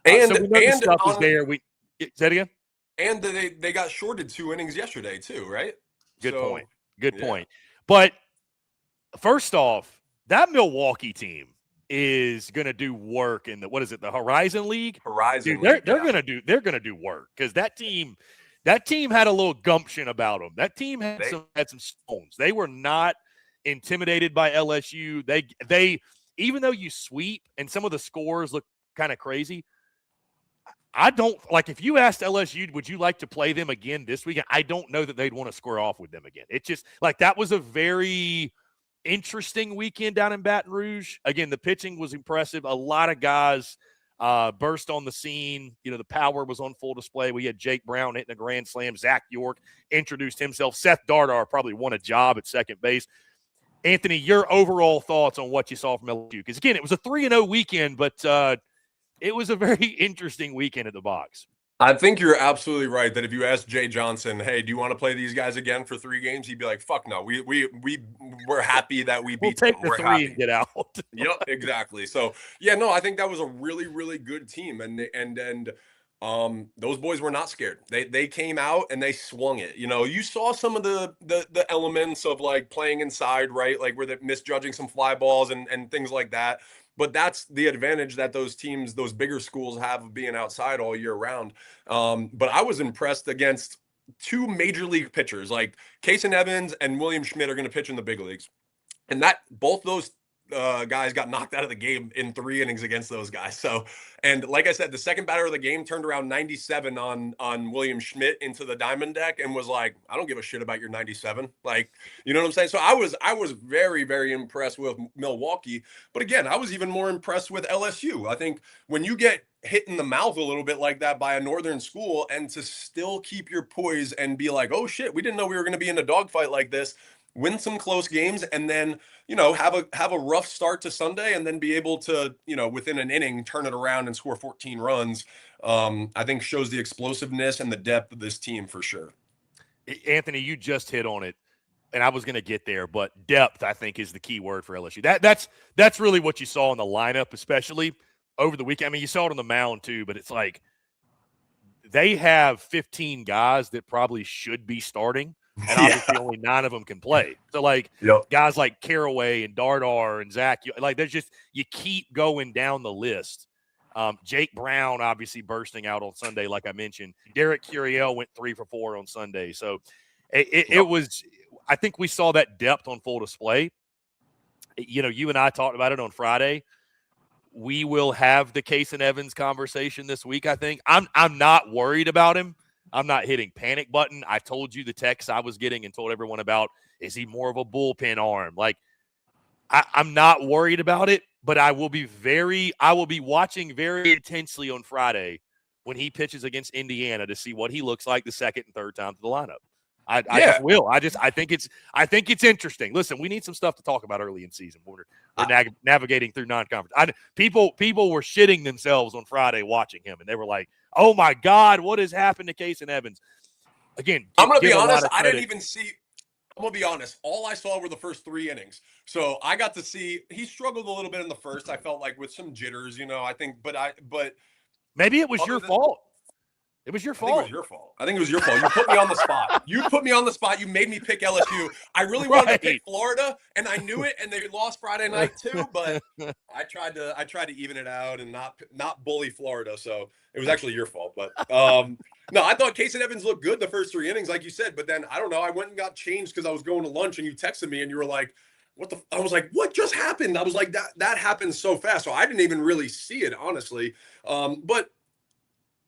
So we know the stuff is there. Say that again? And they got shorted 2 innings yesterday too, right? Good point. But first off, that Milwaukee team is going to do work in the Horizon League? Horizon League. They're going to do work because that team had a little gumption about them. That team had some stones. They were not intimidated by LSU. They even though you sweep and some of the scores look kind of crazy, I don't like if you asked LSU, would you like to play them again this weekend? I don't know that they'd want to square off with them again. It's just like that was a very interesting weekend down in Baton Rouge. Again, the pitching was impressive. A lot of guys burst on the scene. The power was on full display. We had Jake Brown hitting a grand slam. Zach York introduced himself. Seth Dardar probably won a job at second base. Anthony, your overall thoughts on what you saw from LSU? Because, again, it was a 3-0 weekend, but it was a very interesting weekend at the box. I think you're absolutely right that if you ask Jay Johnson, hey, do you want to play these guys again for 3 games? He'd be like, fuck no. We're happy that we beat them. We'll take the 3 and get out. Yep, exactly. So, I think that was a really, really good team. And those boys were not scared. They came out and they swung it. You saw some of the elements of like playing inside, right? Like where they're misjudging some fly balls and things like that. But that's the advantage that those teams, those bigger schools have of being outside all year round. But I was impressed against 2 major league pitchers, like Kason Evans and William Schmidt are going to pitch in the big leagues. And both those guys got knocked out of the game in 3 innings against those guys. So, and like I said, the second batter of the game turned around 97 on William Schmidt into the diamond deck and was like, I don't give a shit about your 97. Like, you know what I'm saying? So I was very, very impressed with Milwaukee. But again, I was even more impressed with LSU. I think when you get hit in the mouth a little bit like that by a northern school and to still keep your poise and be like, oh shit, we didn't know we were going to be in a dogfight like this. Win some close games and then, have a rough start to Sunday and then be able to, within an inning, turn it around and score 14 runs, I think shows the explosiveness and the depth of this team for sure. Anthony, you just hit on it, and I was going to get there, but depth, I think, is the key word for LSU. That's really what you saw in the lineup, especially over the weekend. I mean, you saw it on the mound too, but it's like they have 15 guys that probably should be starting. And obviously only 9 of them can play. So, guys like Caraway and Dardar and Zach, there's just – you keep going down the list. Jake Brown obviously bursting out on Sunday, like I mentioned. Derek Curiel went 3 for 4 on Sunday. So, it was – I think we saw that depth on full display. You and I talked about it on Friday. We will have the Kason Evans conversation this week, I think. I'm not worried about him. I'm not hitting panic button. I told you the text I was getting and told everyone about, is he more of a bullpen arm? Like, I'm not worried about it, but I will be watching very intensely on Friday when he pitches against Indiana to see what he looks like the second and third time to the lineup. I just will. I think it's interesting. Listen, we need some stuff to talk about early in season. We're navigating through non-conference. People were shitting themselves on Friday watching him, and they were like, "Oh my God, what has happened to Kason Evans?" Again, I'm going to be honest. I didn't even see. I'm going to be honest. All I saw were the first 3 innings. So I got to see he struggled a little bit in the first. I felt like with some jitters, I think, but maybe it was your fault. It was your fault. I think it was your fault. You put me on the spot. You made me pick LSU. I really wanted to pick Florida, and I knew it, and they lost Friday night too. But I tried to even it out and not bully Florida. So it was actually your fault. But no, I thought Kason Evans looked good the first 3 innings, like you said. But then I don't know. I went and got changed because I was going to lunch, and you texted me, and you were like, I was like, what just happened? I was like, that happened so fast. So I didn't even really see it, honestly. But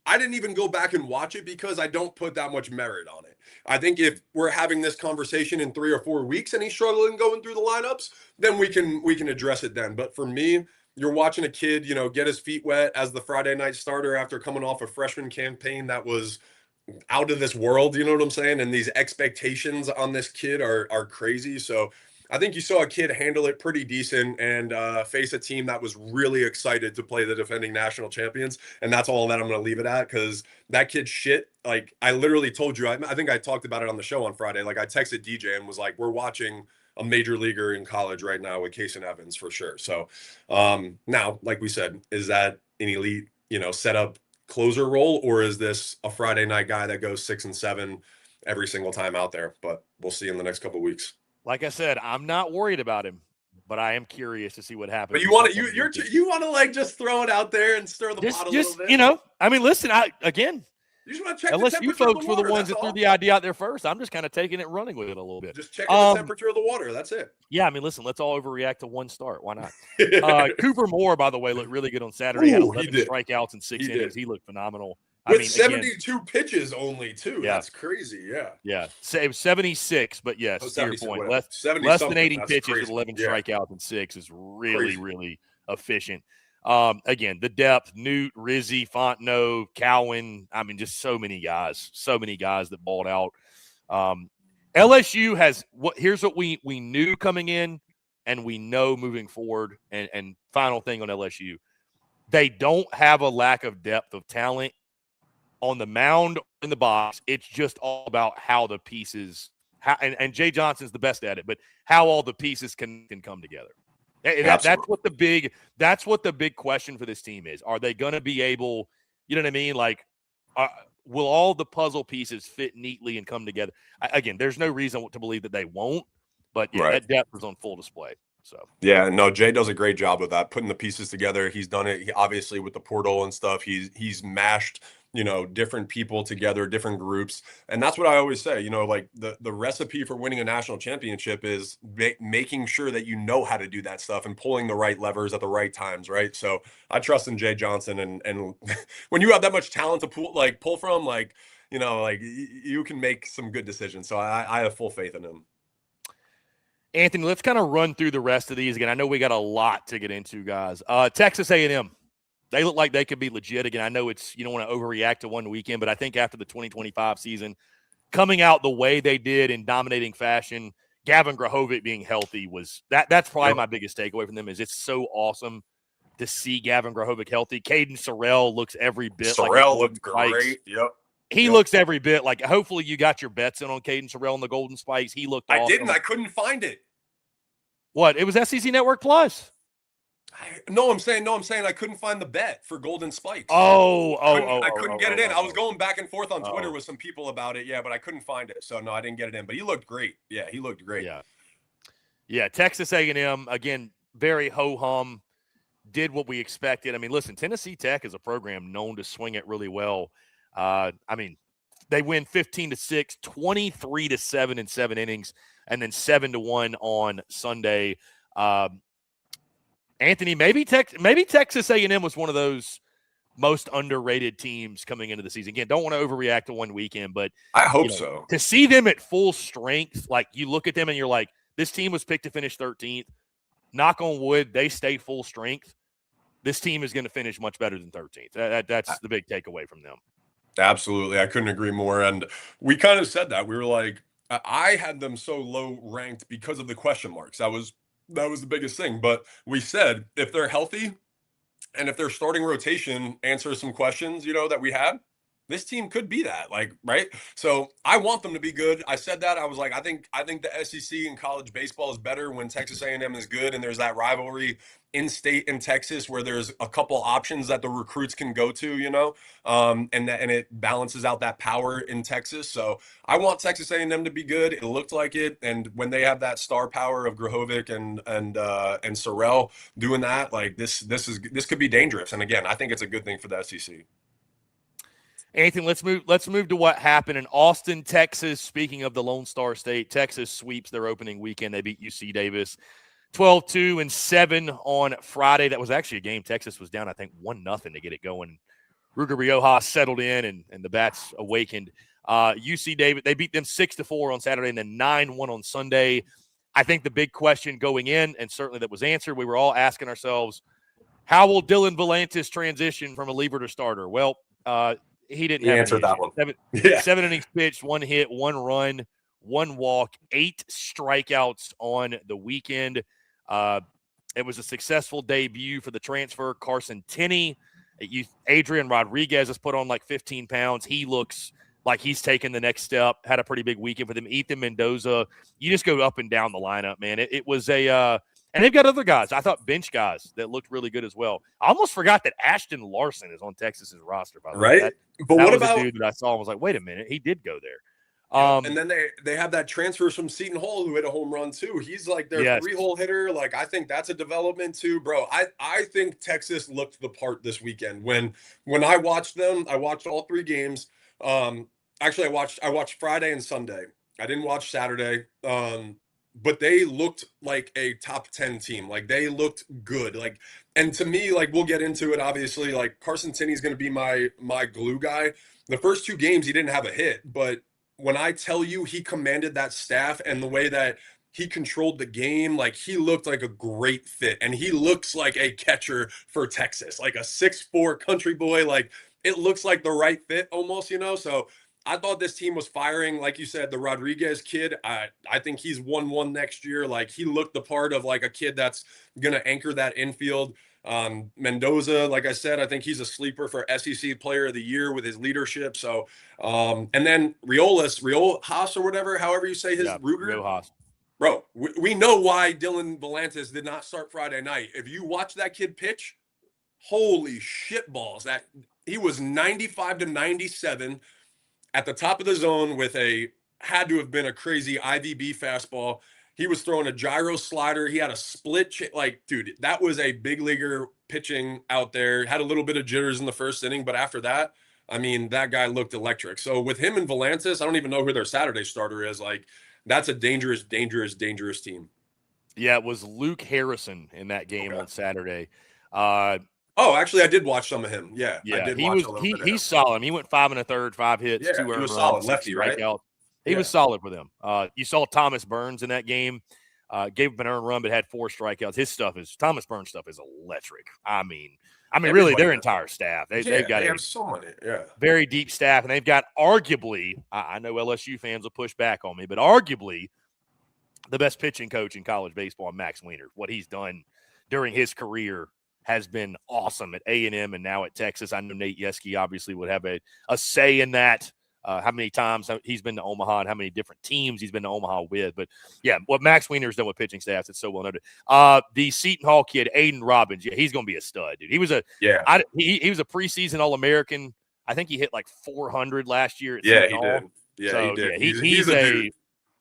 I didn't even go back and watch it because I don't put that much merit on it. I think if we're having this conversation in 3 or 4 weeks and he's struggling going through the lineups, then we can address it then. But for me, you're watching a kid, get his feet wet as the Friday night starter after coming off a freshman campaign that was out of this world, you know what I'm saying? And these expectations on this kid are crazy. So I think you saw a kid handle it pretty decent and face a team that was really excited to play the defending national champions. And that's all that I'm going to leave it at, because that kid shit. Like, I literally told you, I think I talked about it on the show on Friday. Like, I texted DJ and was like, we're watching a major leaguer in college right now with Kason Evans for sure. So now, like we said, is that an elite, setup closer role, or is this a Friday night guy that goes 6 and 7 every single time out there? But we'll see in the next couple of weeks. Like I said, I'm not worried about him, but I am curious to see what happens. But you want to like just throw it out there and stir the pot a little bit. I mean, listen, you just want to check LSU folks were the ones that threw the idea out there first. I'm just kind of taking it, running with it a little bit. Just checking the temperature of the water. That's it. Yeah, I mean, listen, let's all overreact to one start. Why not? Cooper Moore, by the way, looked really good on Saturday. Had 11 strikeouts in 6 innings. He looked phenomenal. With 72 pitches only, too. Yeah. That's crazy, yeah. Yeah, 76, but yes, to your point, less than 80 pitches with 11 strikeouts and 6 is really, really efficient. Again, the depth, Newt, Rizzi, Fontenot, Cowan, I mean, just so many guys that balled out. LSU has here's what we knew coming in and we know moving forward. And final thing on LSU, they don't have a lack of depth of talent on the mound, in the box. It's just all about how the pieces, and Jay Johnson's the best at it, but how all the pieces can come together. That's what the big question for this team is. Are they going to be able, you know what I mean? Like, will all the puzzle pieces fit neatly and come together? Again, there's no reason to believe that they won't, but that depth is on full display. So yeah, no, Jay does a great job with that, putting the pieces together. He's done it. Obviously with the portal and stuff, he's mashed, different people together, different groups. And that's what I always say, like the recipe for winning a national championship is making sure that you know how to do that stuff and pulling the right levers at the right times. Right. So I trust in Jay Johnson, and when you have that much talent to pull from, you can make some good decisions. So I have full faith in him. Anthony, let's kind of run through the rest of these again. I know we got a lot to get into, guys. Texas A&M. They look like they could be legit again. I know you don't want to overreact to one weekend, but I think after the 2025 season, coming out the way they did in dominating fashion, Gavin Grahovic being healthy that's probably my biggest takeaway from them. Is it's so awesome to see Gavin Grahovic healthy. Caden Sorrell looks every bit. Sorrell looked great. Yep. He looks every bit like. Hopefully, you got your bets in on Caden Sorrell and the Golden Spikes. He looked awesome. I didn't. I couldn't find it. What? It was SEC Network Plus. No, I'm saying I couldn't find the bet for Golden Spikes. I couldn't get it in. I was going back and forth on Twitter with some people about it. Yeah, but I couldn't find it. So no, I didn't get it in. But he looked great. Yeah, he looked great. Yeah. Texas A&M again, very ho hum. Did what we expected. I mean, listen, Tennessee Tech is a program known to swing it really well. I mean, they win 15-6, 23-7 in 7 innings, and then 7-1 on Sunday. Anthony, maybe Texas A&M was one of those most underrated teams coming into the season. Again, don't want to overreact to one weekend, but I hope so. To see them at full strength, like you look at them and you're like, this team was picked to finish 13th. knock on wood, they stay full strength, this team is going to finish much better than 13th. That's the big takeaway from them. Absolutely. I couldn't agree more. And we kind of said that. We were like, I had them so low ranked because of the question marks. That was the biggest thing. But we said if they're healthy and if their starting rotation answers some questions, that we had, this team could be that, right? So I want them to be good. I said that. I was like, I think the SEC in college baseball is better when Texas A&M is good, and there's that rivalry in state in Texas where there's a couple options that the recruits can go to, and it balances out that power in Texas. So I want Texas A&M to be good. It looked like it, and when they have that star power of Grahovic and Sorrell doing that, like this could be dangerous. And again, I think it's a good thing for the SEC. Anthony, let's move to what happened in Austin, Texas. Speaking of the Lone Star State, Texas sweeps their opening weekend. They beat UC Davis 12-2 and 7 on Friday. That was actually a game Texas was down, I think, 1-0 to get it going. Ruger Riojas settled in, and the Bats awakened. UC Davis, they beat them 6-4 on Saturday and then 9-1 on Sunday. I think the big question going in, and certainly that was answered, we were all asking ourselves, how will Dylan Volantis transition from a reliever to starter? Well, he didn't have answered that one. 7 innings pitched, 1 hit, 1 run, 1 walk, 8 strikeouts on the weekend. It was a successful debut for the transfer, Carson Tenney. Adrian Rodriguez has put on like 15 pounds. He looks like he's taken the next step, had a pretty big weekend for them. Ethan Mendoza, you just go up and down the lineup, man. It was and they've got other guys. I thought bench guys that looked really good as well. I almost forgot that Ashton Larson is on Texas's roster, by the way. Right? But what about a dude that I saw and was like, wait a minute, he did go there. And then they have that transfer from Seton Hall who hit a home run too. He's like their 3-hole hitter. Like, I think that's a development too, bro. I think Texas looked the part this weekend. When I watched them, I watched all 3 games. Actually, I watched Friday and Sunday. I didn't watch Saturday. But they looked like a top 10 team. Like, they looked good. Like, and to me, like, we'll get into it, obviously. Like, Carson Tenney's going to be my glue guy. The first 2 games, he didn't have a hit. But when I tell you he commanded that staff and the way that he controlled the game, like, he looked like a great fit. And he looks like a catcher for Texas. Like a 6'4" country boy. Like, it looks like the right fit almost, So I thought this team was firing, like you said, the Rodriguez kid. I think he's 1-1 next year. Like, he looked the part of like a kid that's going to anchor that infield. Mendoza, like I said, I think he's a sleeper for SEC Player of the Year with his leadership. So, and then Riojas or whatever, however you say his Ruger. Riojas. Bro, we know why Dylan Volantis did not start Friday night. If you watch that kid pitch, holy shit balls! That he was 95-97. At the top of the zone with had to have been a crazy IVB fastball. He was throwing a gyro slider. He had a split. Dude, that was a big leaguer pitching out there. Had a little bit of jitters in the first inning, but after that, I mean, that guy looked electric. So with him and Volantis, I don't even know who their Saturday starter is. Like, that's a dangerous, dangerous, dangerous team. Yeah, it was Luke Harrison in that game on Saturday. Oh, actually, I did watch some of him. Yeah, I did watch a little bit of him. He's solid. He went 5 1/3, 5 hits, 2 earned runs, solid lefty, right? He was solid for them. You saw Thomas Burns in that game. Gave up an earned run, but had 4 strikeouts. Thomas Burns' stuff is electric. I mean, really, their entire staff. They've got so many, very deep staff, and they've got arguably, I know LSU fans will push back on me, but arguably the best pitching coach in college baseball, Max Weiner. What he's done during his career has been awesome at A&M and now at Texas. I know Nate Yeske obviously would have a say in that, how many times he's been to Omaha and how many different teams he's been to Omaha with. But, yeah, what Max Weiner's done with pitching staffs, it's so well noted. The Seton Hall kid, Aiden Robbins, he's going to be a stud, dude. He was he was a preseason All-American. I think he hit like 400 last year at Seton Hall. Did. Yeah, so, he did. Yeah,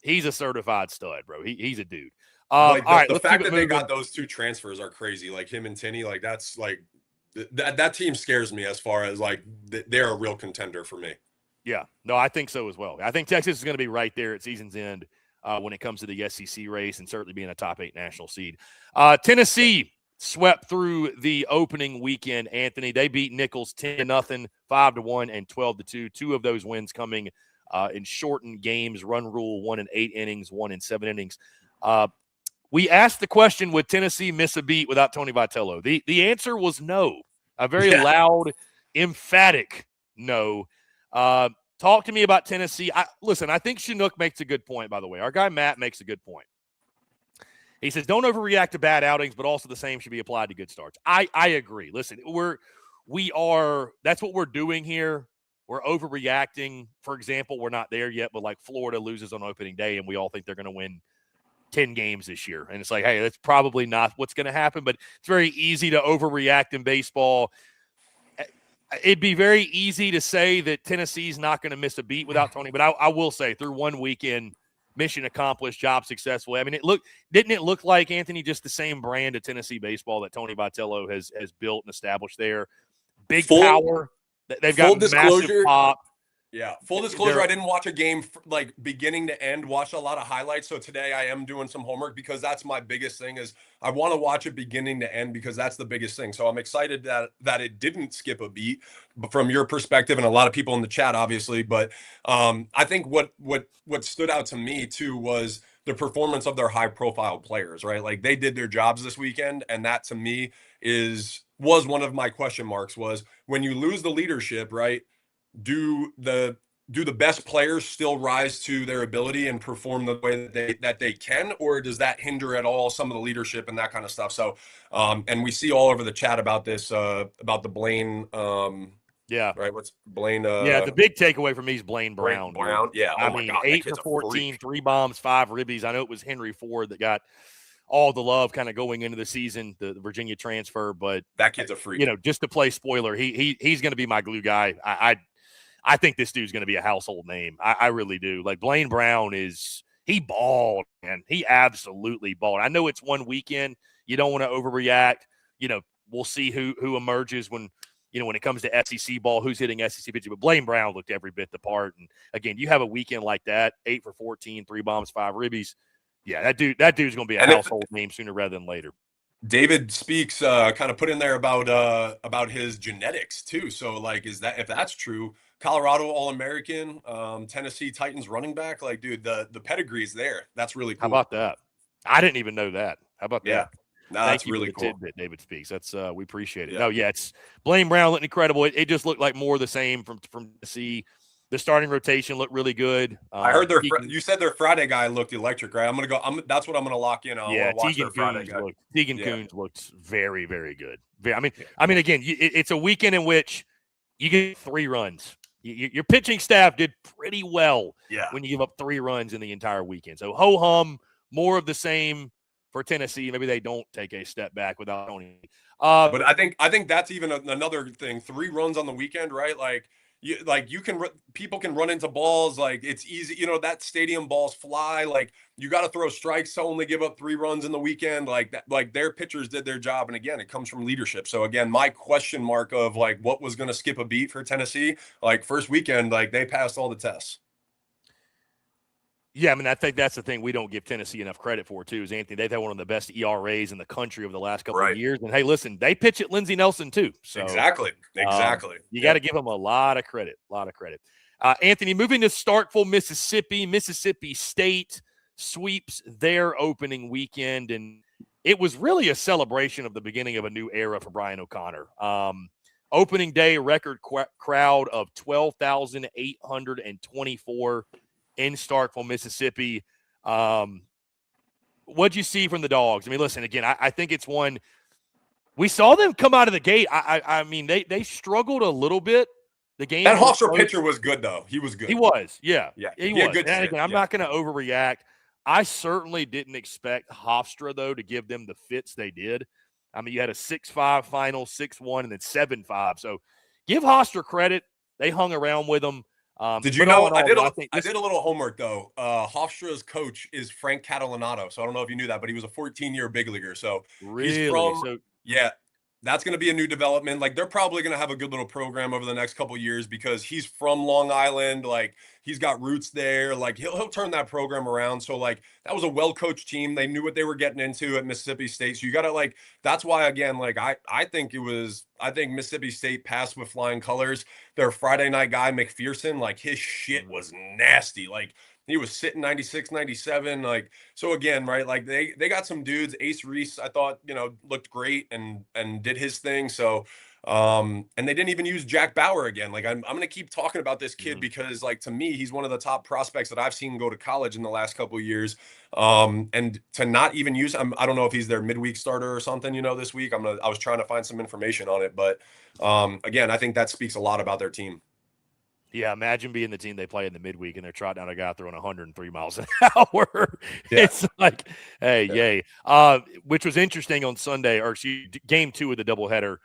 he's a certified stud, bro. He's a dude. All right, the fact that they got those 2 transfers are crazy. Like him and Tenney, like that's like that team scares me as far as like they're a real contender for me. Yeah, no, I think so as well. I think Texas is going to be right there at season's end when it comes to the SEC race and certainly being a top 8 national seed. Tennessee swept through the opening weekend, Anthony. They beat Nicholls 10-0, 5-1, and 12-2. 2 of those wins coming in shortened games. Run rule, 1 in 8 innings, 1 in 7 innings. we asked the question, would Tennessee miss a beat without Tony Vitello? The answer was no. A very loud, emphatic no. Talk to me about Tennessee. Listen, I think Chinook makes a good point, by the way. Our guy Matt makes a good point. He says, don't overreact to bad outings, but also the same should be applied to good starts. I agree. Listen, that's what we're doing here. We're overreacting. For example, we're not there yet, but like Florida loses on opening day, and we all think they're going to win 10 games this year. And it's like, hey, that's probably not what's going to happen, but it's very easy to overreact in baseball. It'd be very easy to say that Tennessee's not going to miss a beat without Tony, but I will say through one weekend, mission accomplished, job successful. I mean, didn't it look like, Anthony, just the same brand of Tennessee baseball that Tony Vitello has built and established there? Big power. They've got massive pop. Yeah. Full disclosure, I didn't watch a game like beginning to end, watched a lot of highlights. So today I am doing some homework because that's my biggest thing is I want to watch it beginning to end because that's the biggest thing. So I'm excited that it didn't skip a beat from your perspective and a lot of people in the chat, obviously. But I think what stood out to me too was the performance of their high profile players, right? Like they did their jobs this weekend. And that to me was one of my question marks was when you lose the leadership, right? Do the best players still rise to their ability and perform the way that they can, or does that hinder at all some of the leadership and that kind of stuff? So, and we see all over the chat about this, about the Blaine. Right. What's Blaine? The big takeaway for me is Blaine Brown. Yeah. I mean, God, 8 for 14, 3 bombs, 5 ribbies. I know it was Henry Ford that got all the love kind of going into the season, the Virginia transfer, but that kid's a freak. Just to play spoiler, he's going to be my glue guy. I think this dude's going to be a household name. I really do. Like Blaine Brown he balled, man. He absolutely balled. I know it's one weekend. You don't want to overreact. We'll see who emerges when it comes to SEC ball, who's hitting SEC pitching. But Blaine Brown looked every bit the part. And again, you have a weekend like that, 8 for 14, 3 bombs, 5 ribbies. Yeah, that dude's going to be a household name sooner rather than later. David Speaks kind of put in there about his genetics too. So like, if that's true, Colorado All-American, Tennessee Titans running back, like dude, the pedigree's there. That's really cool. How about that? I didn't even know that. How about that? No, that's really cool. Tidbit, David Speaks. That's we appreciate it. Yeah. No, it's Blaine Brown looked incredible. It just looked like more of the same from Tennessee. The starting rotation looked really good. I heard you said their Friday guy looked electric, right? That's what I'm gonna lock in on. Yeah, Tegan Coons looks very, very good. I mean, again, it's a weekend in which you get 3 runs. Your pitching staff did pretty well when you give up 3 runs in the entire weekend. So ho-hum, more of the same for Tennessee. Maybe they don't take a step back without Tony. But I think that's even another thing. 3 runs on the weekend, right? People can run into balls. Like it's easy, that stadium balls fly. Like you got to throw strikes to only give up 3 runs in the weekend. Like that, like their pitchers did their job. And again, it comes from leadership. So again, my question mark of like what was going to skip a beat for Tennessee, like first weekend, like they passed all the tests. Yeah, I mean, I think that's the thing we don't give Tennessee enough credit for, too, is Anthony. They've had one of the best ERAs in the country over the last couple of years. And, hey, listen, they pitch at Lindsey Nelson, too. So, exactly. You got to give them a lot of credit, Anthony, moving to Starkville, Mississippi State sweeps their opening weekend. And it was really a celebration of the beginning of a new era for Brian O'Connor. Opening day record crowd of 12,824 in Starkville, Mississippi. What'd you see from the Dogs? I mean, listen, again, I think it's one – we saw them come out of the gate. I mean, they struggled a little bit. The game. That Hofstra pitcher was good, though. He was good. He was, yeah. He was. Good and again, I'm not going to overreact. I certainly didn't expect Hofstra, though, to give them the fits they did. I mean, you had a 6-5 final, 6-1, and then 7-5. So give Hofstra credit. They hung around with them. Did you know? I did a little homework though. Hofstra's coach is Frank Catalanato, so I don't know if you knew that, but he was a 14-year big leaguer. So really, that's going to be a new development. Like they're probably going to have a good little program over the next couple of years because he's from Long Island. Like he's got roots there. Like he'll turn that program around. So like that was a well-coached team. They knew what they were getting into at Mississippi State. So you got to that's why again, I think Mississippi State passed with flying colors. Their Friday night guy, McPherson, his shit was nasty. Like He was sitting 96, 97. Like, so again, right? Like they got some dudes. Ace Reese, I thought, looked great and did his thing. So and they didn't even use Jack Bauer again. Like I'm gonna keep talking about this kid because like to me, he's one of the top prospects that I've seen go to college in the last couple of years. And to not even use him, I don't know if he's their midweek starter or something, this week. I was trying to find some information on it, but again, I think that speaks a lot about their team. Yeah, imagine being the team they play in the midweek and they're trotting out a guy throwing 103 miles an hour. Yeah. It's like, hey, yay. Which was interesting on Sunday, or game 2 of the doubleheader.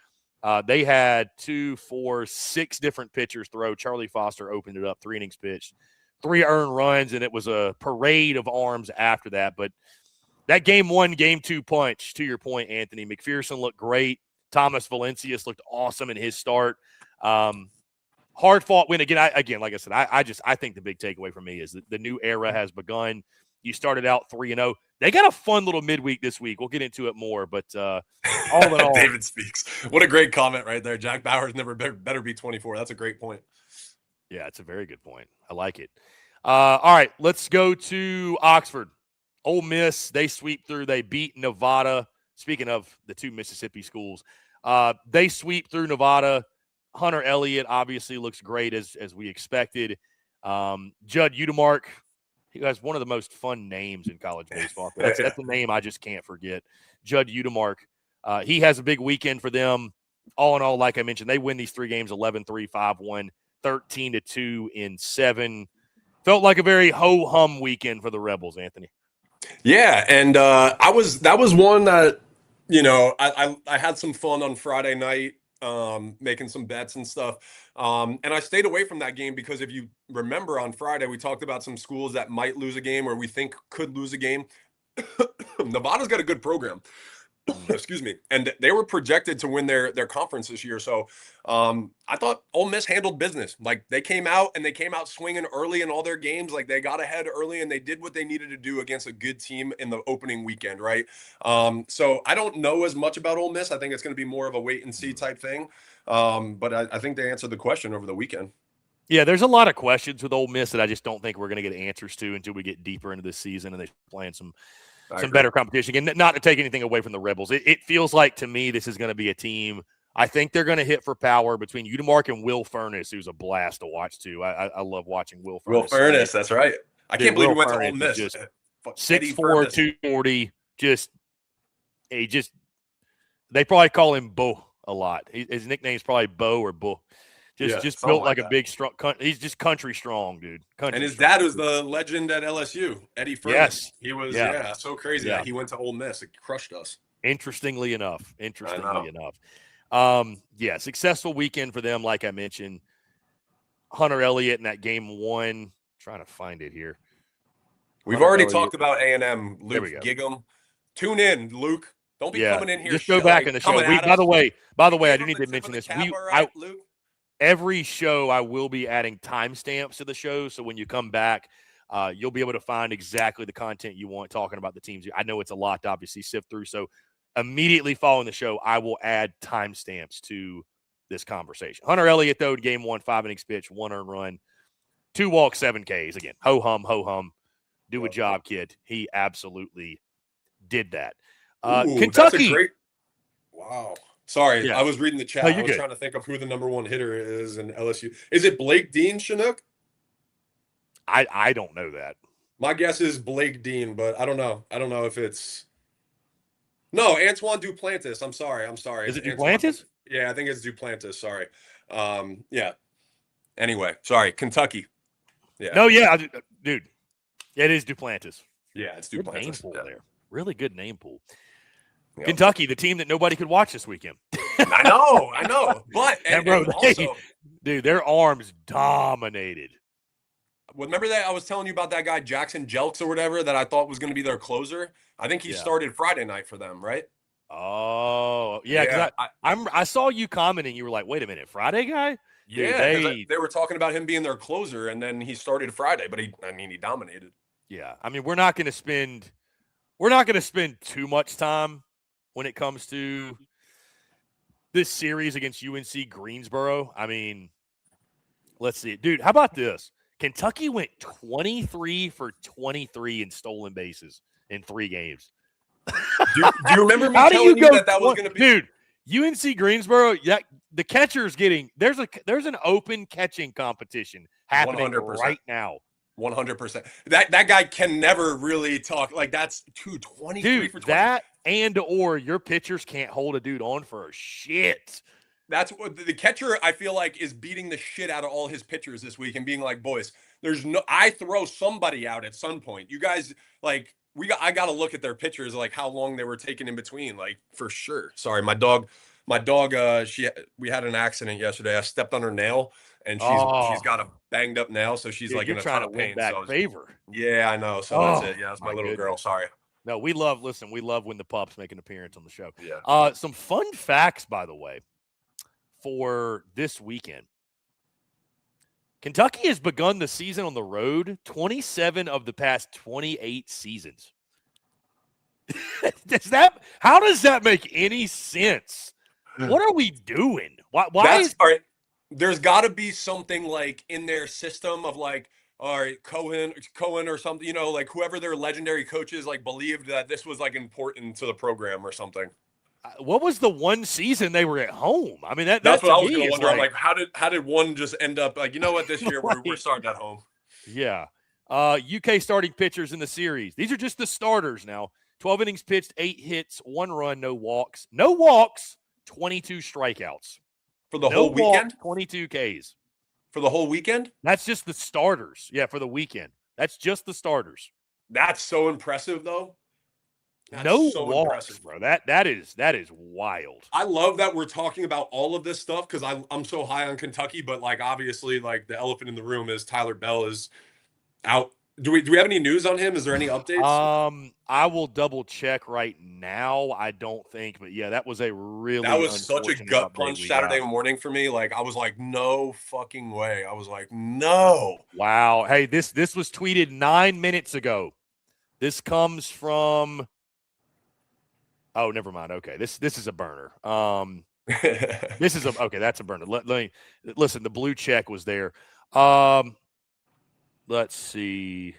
They had 2, 4, 6 different pitchers throw. Charlie Foster opened it up, 3 innings pitched, 3 earned runs, and it was a parade of arms after that. But that game 1, game 2 punch, to your point, Anthony, McPherson looked great. Thomas Valencius looked awesome in his start. Hard fought win again. Like I said, I think the big takeaway for me is that the new era has begun. You started out 3-0. They got a fun little midweek this week. We'll get into it more, but all in all, David speaks. What a great comment right there. Jack Bauer's never better be 24. That's a great point. Yeah, it's a very good point. I like it. All right, let's go to Oxford. Ole Miss, they sweep through. They beat Nevada. Speaking of the 2 Mississippi schools, they sweep through Nevada. Hunter Elliott obviously looks great as we expected. Judd Udemark, he has one of the most fun names in college baseball. That's a name I just can't forget. Judd Udemark. He has a big weekend for them. All in all, like I mentioned, they win these 3 games 11-3, 5-1, 13-2 in 7. Felt like a very ho-hum weekend for the Rebels, Anthony. Yeah, and that was one that, I had some fun on Friday night. Making some bets and stuff. And I stayed away from that game because if you remember on Friday, we talked about some schools that might lose a game or we think could lose a game. Nevada's got a good program. Excuse me. And they were projected to win their conference this year. So I thought Ole Miss handled business. Like they came out swinging early in all their games. Like they got ahead early and they did what they needed to do against a good team in the opening weekend, right? So I don't know as much about Ole Miss. I think it's going to be more of a wait and see type thing. But I think they answered the question over the weekend. Yeah, there's a lot of questions with Ole Miss that I just don't think we're going to get answers to until we get deeper into this season and they're playing some better competition. And not to take anything away from the Rebels. It feels like to me this is going to be a team. I think they're going to hit for power between Udemark and Will Furness, who's a blast to watch too. I love watching Will Furness. Will Furness, that's right. I can't believe he went to Ole Miss. 6'4", 240. They probably call him Bo a lot. His nickname is probably Bo or Bo. Just built like a big strong. He's just country strong, dude. And his dad was the legend at LSU, Eddie Furman. Yes, he was. So crazy that he went to Ole Miss. It crushed us. Interestingly enough. Successful weekend for them. Like I mentioned, Hunter Elliott in that game 1. Trying to find it here. We've already talked about A&M. Luke Gig'em. Tune in, Luke. Don't be coming in here. Just go back in the show. By the way, I do need to mention this. Luke. Every show I will be adding timestamps to the show, so when you come back, you'll be able to find exactly the content you want talking about the teams. I know it's a lot to obviously sift through, so immediately following the show, I will add timestamps to this conversation. Hunter Elliott, though, in game 1, 5 innings pitched, 1 earned run, 2 walks, 7 Ks. Again, ho-hum. Do a job, kid. He absolutely did that. Kentucky. That's a great – wow. Sorry, I was reading the chat. I was good. Trying to think of who the number 1 hitter is in LSU. Is it Blake Dean, Chinook? I don't know that. My guess is Blake Dean, but I don't know. I don't know if it's – no, Antoine Duplantis. I'm sorry. Is it Duplantis? Yeah, I think it's Duplantis. Sorry. Yeah. Anyway, sorry. Kentucky. Yeah. No, yeah, dude. It is Duplantis. Yeah, it's Good Duplantis. name pool there. Really good name pool. Yep. Kentucky, the team that nobody could watch this weekend. I know. But dude, their arms dominated. Remember that I was telling you about that guy Jackson Jelks or whatever that I thought was going to be their closer? I think he started Friday night for them, right? Oh, yeah. I saw you commenting. You were like, "Wait a minute, Friday guy?" Yeah, they were talking about him being their closer, and then he started Friday, but he dominated. Yeah, I mean, we're not going to spend too much time when it comes to this series against UNC Greensboro. I mean, let's see. Dude, how about this? Kentucky went 23 for 23 in stolen bases in 3 games. Do you remember me telling you that was going to be? Dude, UNC Greensboro, the catcher's there's an open catching competition happening 100%. right now. 100%. That guy can never really talk. Like, that's 23 dude, for 20. That or your pitchers can't hold a dude on for a shit. That's what the catcher, I feel like, is beating the shit out of all his pitchers this week and being like, boys, I throw somebody out at some point. You guys, like, I got to look at their pitchers, like how long they were taking in between, like, for sure. Sorry, my dog, we had an accident yesterday. I stepped on her nail and she's got a banged up nail. So she's like in a ton of pain. Back favor. Yeah, I know. So that's it. Yeah, that's my little girl. Sorry. No, we love when the pups make an appearance on the show. Yeah. Some fun facts, by the way, for this weekend. Kentucky has begun the season on the road 27 of the past 28 seasons. How does that make any sense? What are we doing? Why all right. There's got to be something like in their system of like, all right, Cohen or something, you know, like whoever their legendary coach is, like believed that this was like important to the program or something. What was the one season they were at home? I mean, that's what I was going to wonder. I'm like, how did one just end up like, you know what, this year we're starting at home. Yeah. UK starting pitchers in the series. These are just the starters now. 12 innings pitched, 8 hits, 1 run, no walks. No walks, 22 strikeouts. For the whole weekend? 22 Ks. For the whole weekend? That's just the starters. Yeah, for the weekend. That's just the starters. That's so impressive, though. That's no so walks, impressive. Bro. That is wild. I love that we're talking about all of this stuff because I'm so high on Kentucky, but like obviously, like the elephant in the room is Tyler Bell is out. Do we have any news on him? Is there any updates? I will double check right now. I don't think, but yeah, that was such a gut punch Saturday morning for me. Like I was like, no fucking way. I was like, no. Wow. Hey, this was tweeted 9 minutes ago. This comes from. Oh, never mind. Okay, this is a burner. That's a burner. Let me listen. The blue check was there. Let's see.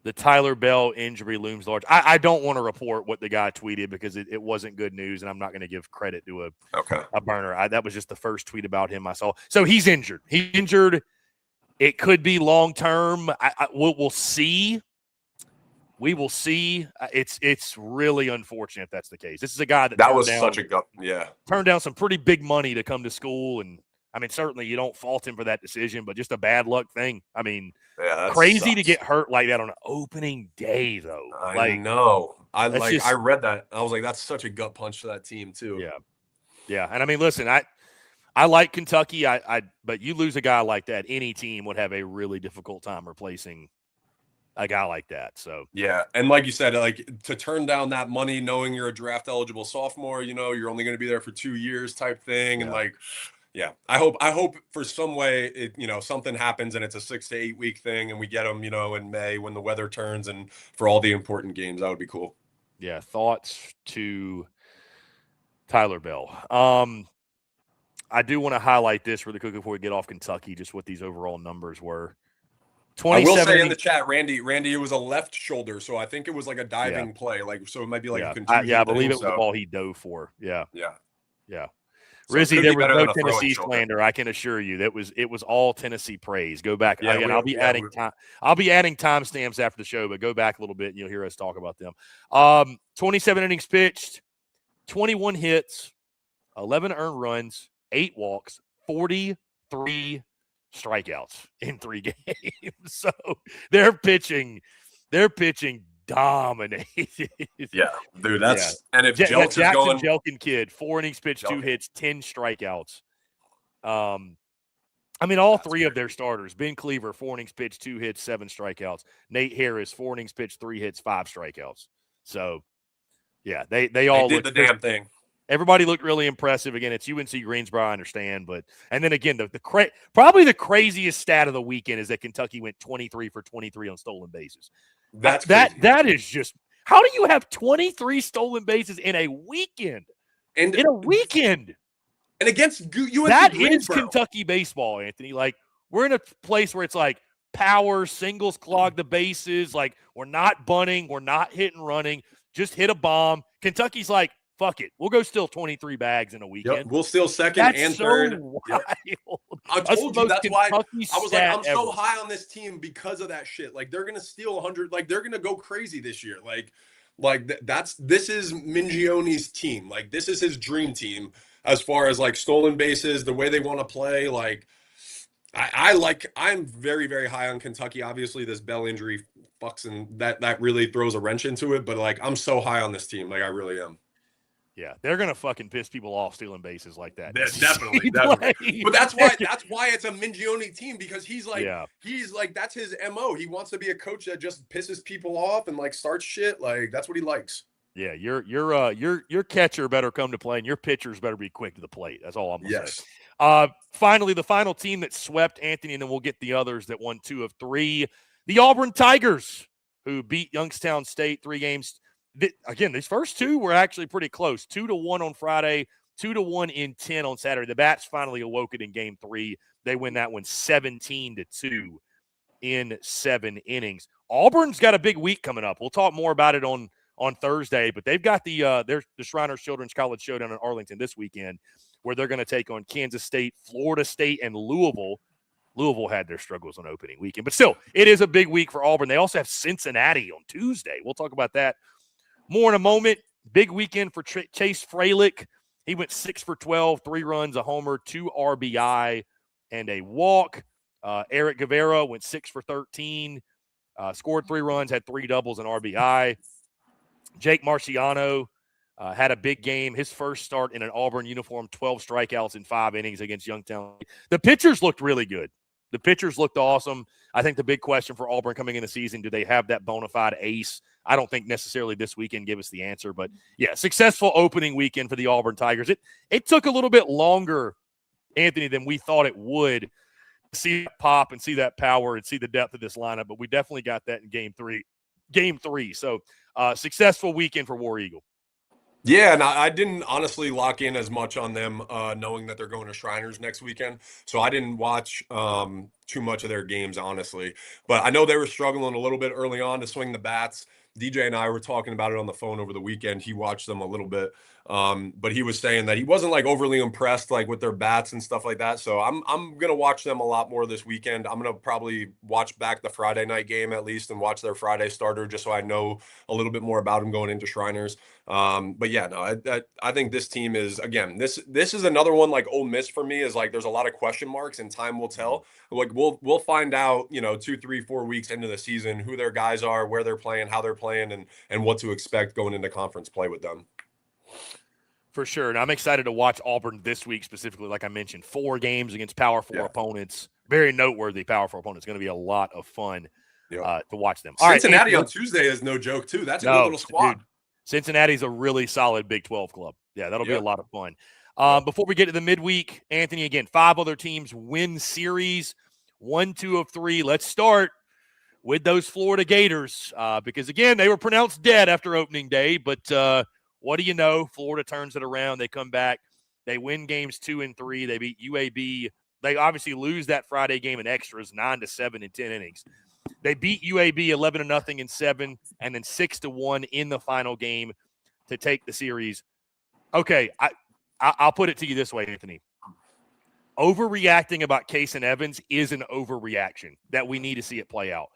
The Tyler Bell injury looms large. I don't want to report what the guy tweeted because it wasn't good news, and I'm not going to give credit to a burner. That was just the first tweet about him I saw. So he's injured. He's injured. It could be long term. We'll see. We will see. It's really unfortunate if that's the case. This is a guy that was such a gut. Yeah, turned down some pretty big money to come to school, and I mean, certainly you don't fault him for that decision, but just a bad luck thing. I mean, crazy to get hurt like that on an opening day, though. I know. I read that. I was like, that's such a gut punch to that team too. Yeah. And I mean, listen, I like Kentucky. But you lose a guy like that, any team would have a really difficult time replacing a guy like that. So yeah, and like you said, like to turn down that money, knowing you're a draft eligible sophomore, you know, you're only going to be there for 2 years, type thing, and like. Yeah, I hope for some way something happens and it's a 6 to 8 week thing and we get them, in May when the weather turns and for all the important games. That would be cool. Yeah, thoughts to Tyler Bell. I do want to highlight this really quickly before we get off Kentucky, just what these overall numbers were. I will say in the chat, Randy, it was a left shoulder, so I think it was like a diving play, like so it might be like a contusion. I believe it was the ball he dove for. Yeah. So Rizzy, there was no Tennessee slander. I can assure you that it was all Tennessee praise. Go back again. I'll be adding timestamps after the show, but go back a little bit and you'll hear us talk about them. 27 innings pitched, 21 hits, 11 earned runs, 8 walks, 43 strikeouts in 3 games. So they're pitching dominated. Yeah, dude, and if Jelks is going, Jelkin kid, 4 innings pitched, 2 hits, 10 strikeouts. I mean, all 3 of their starters: Ben Cleaver, 4 innings pitched, 2 hits, 7 strikeouts. Nate Harris, 4 innings pitched, 3 hits, 5 strikeouts. So, yeah, they all did the damn thing. Everybody looked really impressive. Again, it's UNC Greensboro, I understand, and then again, probably the craziest stat of the weekend is that Kentucky went 23 for 23 on stolen bases. That is just, how do you have 23 stolen bases in a weekend? And against UNC that Greensboro. Is Kentucky baseball, Anthony. Like, we're in a place where it's like power, singles clog the bases. Like, we're not bunting. We're not hit and running. Just hit a bomb. Kentucky's like, fuck it. We'll go steal 23 bags in a weekend. Yep, we'll steal second That's and so third. wild. Yep. I told you that's why I was like, I'm so high on this team because of that shit. Like, they're gonna steal 100. Like, they're gonna go crazy this year. This is Mingione's team. Like, this is his dream team as far as like stolen bases, the way they want to play. Like, I'm very, very high on Kentucky. Obviously, this Bell injury fucks and that really throws a wrench into it. But like, I'm so high on this team. Like, I really am. Yeah, they're gonna fucking piss people off stealing bases like that. Definitely. But that's why it's a Mingione team, because he's like that's his MO. He wants to be a coach that just pisses people off and like starts shit. Like, that's what he likes. Yeah, your catcher better come to play, and your pitchers better be quick to the plate. That's all I'm gonna say. Finally, the final team that swept, Anthony, and then we'll get the others that won 2 of 3. The Auburn Tigers, who beat Youngstown State 3 games. Again, these first 2 were actually pretty close. 2-1 on Friday, 2-1 in 10 on Saturday. The Bats finally awoke it in Game 3. They win that one 17-2 in 7 innings. Auburn's got a big week coming up. We'll talk more about it on Thursday, but they've got the Shriners Children's College Showdown in Arlington this weekend, where they're going to take on Kansas State, Florida State, and Louisville. Louisville had their struggles on opening weekend, but still, it is a big week for Auburn. They also have Cincinnati on Tuesday. We'll talk about that more in a moment. Big weekend for Chase Fralick. He went 6 for 12, 3 runs, a homer, 2 RBI, and a walk. Eric Guevara went 6 for 13, scored 3 runs, had 3 doubles and RBI. Jake Marciano had a big game. His first start in an Auburn uniform, 12 strikeouts in 5 innings against Youngstown. The pitchers looked really good. The pitchers looked awesome. I think the big question for Auburn coming in the season, do they have that bona fide ace? I don't think necessarily this weekend give us the answer, but yeah, successful opening weekend for the Auburn Tigers. It took a little bit longer, Anthony, than we thought it would to see that pop and see that power and see the depth of this lineup, but we definitely got that in Game 3. So successful weekend for War Eagle. Yeah, and I didn't honestly lock in as much on them, knowing that they're going to Shriners next weekend. So I didn't watch too much of their games, honestly. But I know they were struggling a little bit early on to swing the bats. DJ and I were talking about it on the phone over the weekend. He watched them a little bit, but he was saying that he wasn't like overly impressed like with their bats and stuff like that. So I'm gonna watch them a lot more this weekend. I'm gonna probably watch back the Friday night game at least and watch their Friday starter just so I know a little bit more about them going into Shriners. But yeah, no, I think this team is, again, this is another one like Ole Miss for me, is like there's a lot of question marks and time will tell. Like we'll find out, 2, 3, 4 weeks into the season who their guys are, where they're playing, how they're playing, and what to expect going into conference play with them. For sure. And I'm excited to watch Auburn this week specifically. Like I mentioned, 4 games against Power 4 opponents. Very noteworthy Power 4 opponents. It's going to be a lot of fun to watch them. Cincinnati on Tuesday is no joke, too. That's a good little squad. Dude, Cincinnati's a really solid Big 12 club. Yeah, that'll be a lot of fun. Before we get to the midweek, Anthony, again, 5 other teams win series, 1, 2 of 3. Let's start with those Florida Gators because, again, they were pronounced dead after opening day. But what do you know? Florida turns it around. They come back. They win games 2 and 3. They beat UAB. They obviously lose that Friday game in extras, 9-7 in 10 innings. They beat UAB 11-0 in 7, and then 6-1 in the final game to take the series. Okay, I'll put it to you this way, Anthony. Overreacting about Case and Evans is an overreaction that we need to see it play out.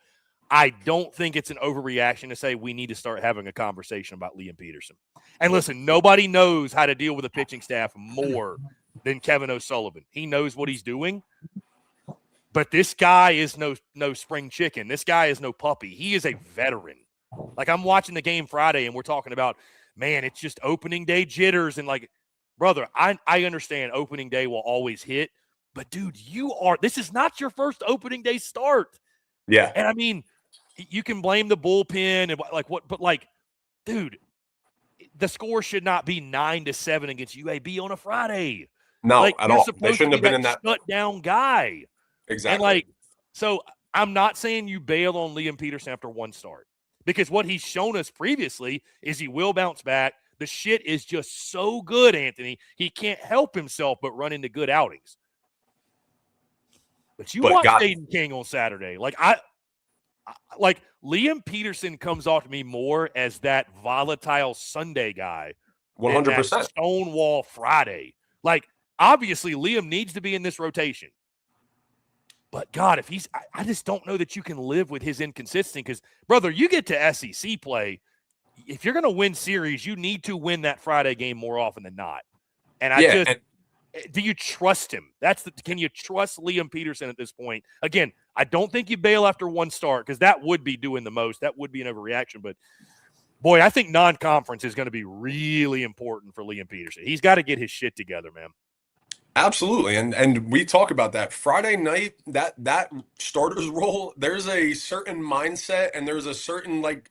I don't think it's an overreaction to say we need to start having a conversation about Liam Peterson. And listen, nobody knows how to deal with a pitching staff more than Kevin O'Sullivan. He knows what he's doing. But this guy is no spring chicken. This guy is no puppy. He is a veteran. Like, I'm watching the game Friday, and we're talking about, man, it's just opening day jitters. And, like, brother, I understand opening day will always hit. But, dude, this is not your first opening day start. Yeah. And, I mean, you can blame the bullpen and, like, what – but, like, dude, the score should not be 9-7 against UAB on a Friday. No, like, at all. They shouldn't have been in that shut-down guy. Exactly. And, like, so I'm not saying you bail on Liam Peterson after 1 start, because what he's shown us previously is he will bounce back. The shit is just so good, Anthony. He can't help himself but run into good outings. But you but watched Aiden King on Saturday. Like Liam Peterson comes off to me more as that volatile Sunday guy 100%. Stonewall Friday. Like, obviously, Liam needs to be in this rotation. But, God, if he's – I just don't know that you can live with his inconsistency because, brother, you get to SEC play. If you're going to win series, you need to win that Friday game more often than not. And do you trust him? Can you trust Liam Peterson at this point? Again, I don't think you bail after one start because that would be doing the most. That would be an overreaction. But, boy, I think non-conference is going to be really important for Liam Peterson. He's got to get his shit together, man. Absolutely. And we talk about that Friday night, that starter's role, there's a certain mindset and there's a certain, like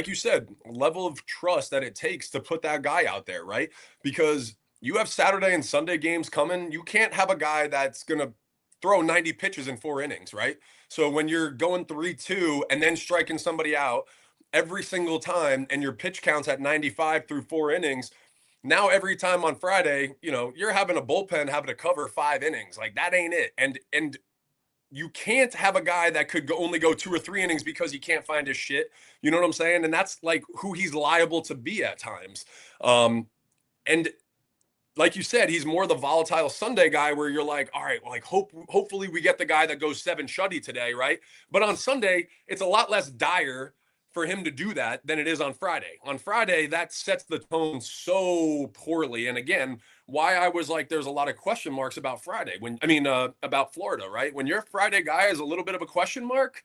you said, level of trust that it takes to put that guy out there, right? Because you have Saturday and Sunday games coming. You can't have a guy that's going to throw 90 pitches in 4 innings, right? So when you're going 3-2 and then striking somebody out every single time and your pitch counts at 95 through 4 innings, now every time on Friday, you're having a bullpen having to cover 5 innings. Like, that ain't it. And you can't have a guy that could only go 2 or 3 innings because he can't find his shit. You know what I'm saying? And that's like who he's liable to be at times. And like you said, he's more the volatile Sunday guy where you're like, all right, well, like hopefully we get the guy that goes 7 shutty today, right? But on Sunday, it's a lot less dire for him to do that than it is on Friday. On Friday, that sets the tone so poorly. And again, why I was like, there's a lot of question marks about Friday about Florida, right? When your Friday guy is a little bit of a question mark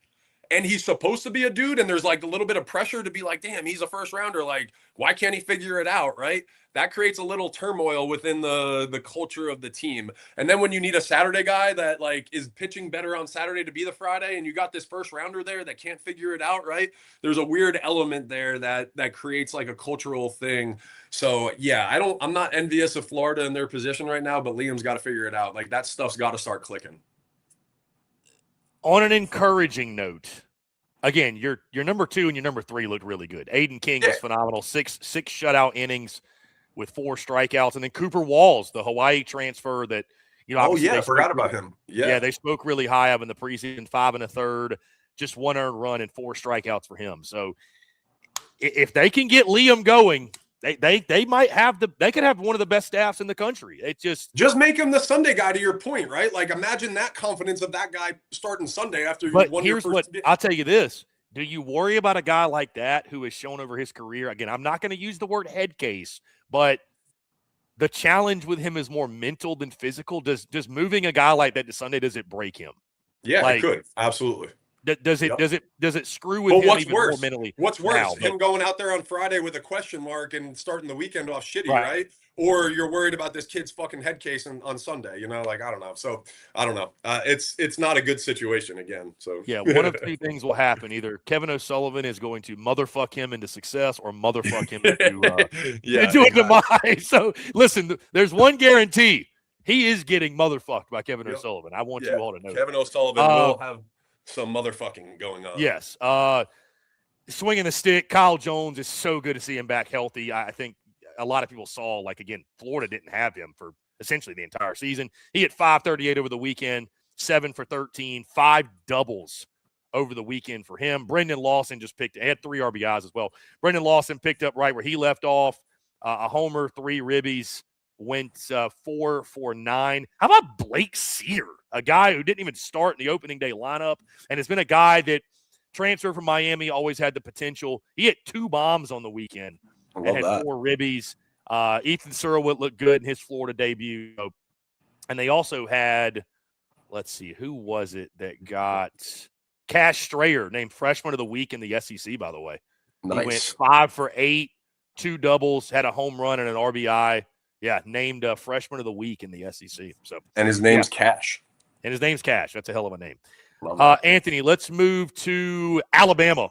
and he's supposed to be a dude and there's like a little bit of pressure to be like, damn, he's a first rounder. Like, why can't he figure it out, right? That creates a little turmoil within the culture of the team. And then when you need a Saturday guy that like is pitching better on Saturday to be the Friday, and you got this first rounder there that can't figure it out, right? There's a weird element there that creates like a cultural thing. So yeah, I'm not envious of Florida in their position right now, but Liam's got to figure it out. Like, that stuff's got to start clicking. On an encouraging note, again, your number 2 and your number 3 looked really good. Aiden King was phenomenal. Six shutout innings with 4 strikeouts. And then Cooper Walls, the Hawaii transfer that, I forgot about him. Yeah, they spoke really high of in the preseason, 5 1/3, just 1 earned run and 4 strikeouts for him. So if they can get Liam going, they might have they could have one of the best staffs in the country. It just make him the Sunday guy, to your point, right? Like, imagine that confidence of that guy starting Sunday after you won your first. But I'll tell you this. Do you worry about a guy like that who has shown over his career? Again, I'm not going to use the word head case, but the challenge with him is more mental than physical. Does moving a guy like that to Sunday, does it break him? Yeah, it could. Absolutely. Does it screw with him even more mentally? What's worse, him going out there on Friday with a question mark and starting the weekend off shitty, right? Or you're worried about this kid's fucking head case on Sunday, like, I don't know. So I don't know. It's not a good situation again. So yeah, one of 2 things will happen. Either Kevin O'Sullivan is going to motherfuck him into success or motherfuck him into a demise. So listen, there's one guarantee. He is getting motherfucked by Kevin O'Sullivan. I want you all to know Kevin O'Sullivan will have some motherfucking going on. Yes. Swinging the stick, Kyle Jones is so good to see him back healthy. I think a lot of people saw, like, again, Florida didn't have him for essentially the entire season. He hit .538 over the weekend, 7 for 13, 5 doubles over the weekend for him. Brendan Lawson had 3 RBIs as well. Brendan Lawson picked up right where he left off, a homer, 3 ribbies, went 4 for 9. How about Blake Sear, a guy who didn't even start in the opening day lineup and has been a guy that transferred from Miami, always had the potential. He hit 2 bombs on the weekend and had 4 ribbies. Ethan Surwood looked good in his Florida debut. And they also had, let's see, who was it that got Cash Strayer, named Freshman of the Week in the SEC, by the way. Nice. He went 5 for 8, 2 doubles, had a home run and an RBI. Yeah, named Freshman of the Week in the SEC. So, and his name's Cash. And his name's Cash. That's a hell of a name. Anthony, let's move to Alabama.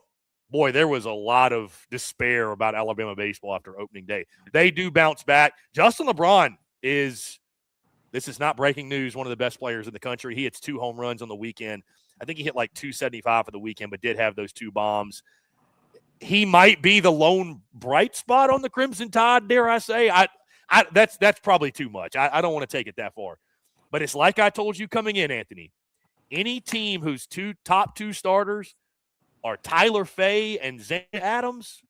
Boy, there was a lot of despair about Alabama baseball after opening day. They do bounce back. Justin LeBron this is not breaking news, one of the best players in the country. He hits 2 home runs on the weekend. I think he hit like 275 for the weekend, but did have those 2 bombs. He might be the lone bright spot on the Crimson Tide, dare I say. That's probably too much. I don't want to take it that far. But it's like I told you coming in, Anthony. any team whose top two starters are Tyler Fay and Zane Adams,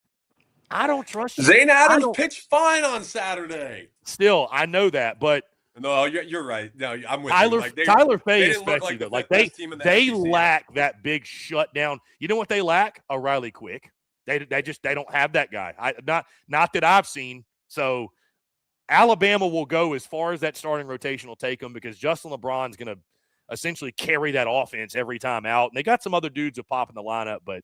I don't trust you. Zane Adams pitched fine on Saturday. Still, I know that, but no, you're right. No, I'm with Tyler, you. Like Tyler Fay they especially, didn't look like the best team in the they SEC. lack that big shutdown. You know what they lack? A Riley Quick. They don't have that guy. Not that I've seen. So Alabama will go as far as that starting rotation will take them because Justin LeBron's going to essentially carry that offense every time out. And they got some other dudes who pop in the lineup, but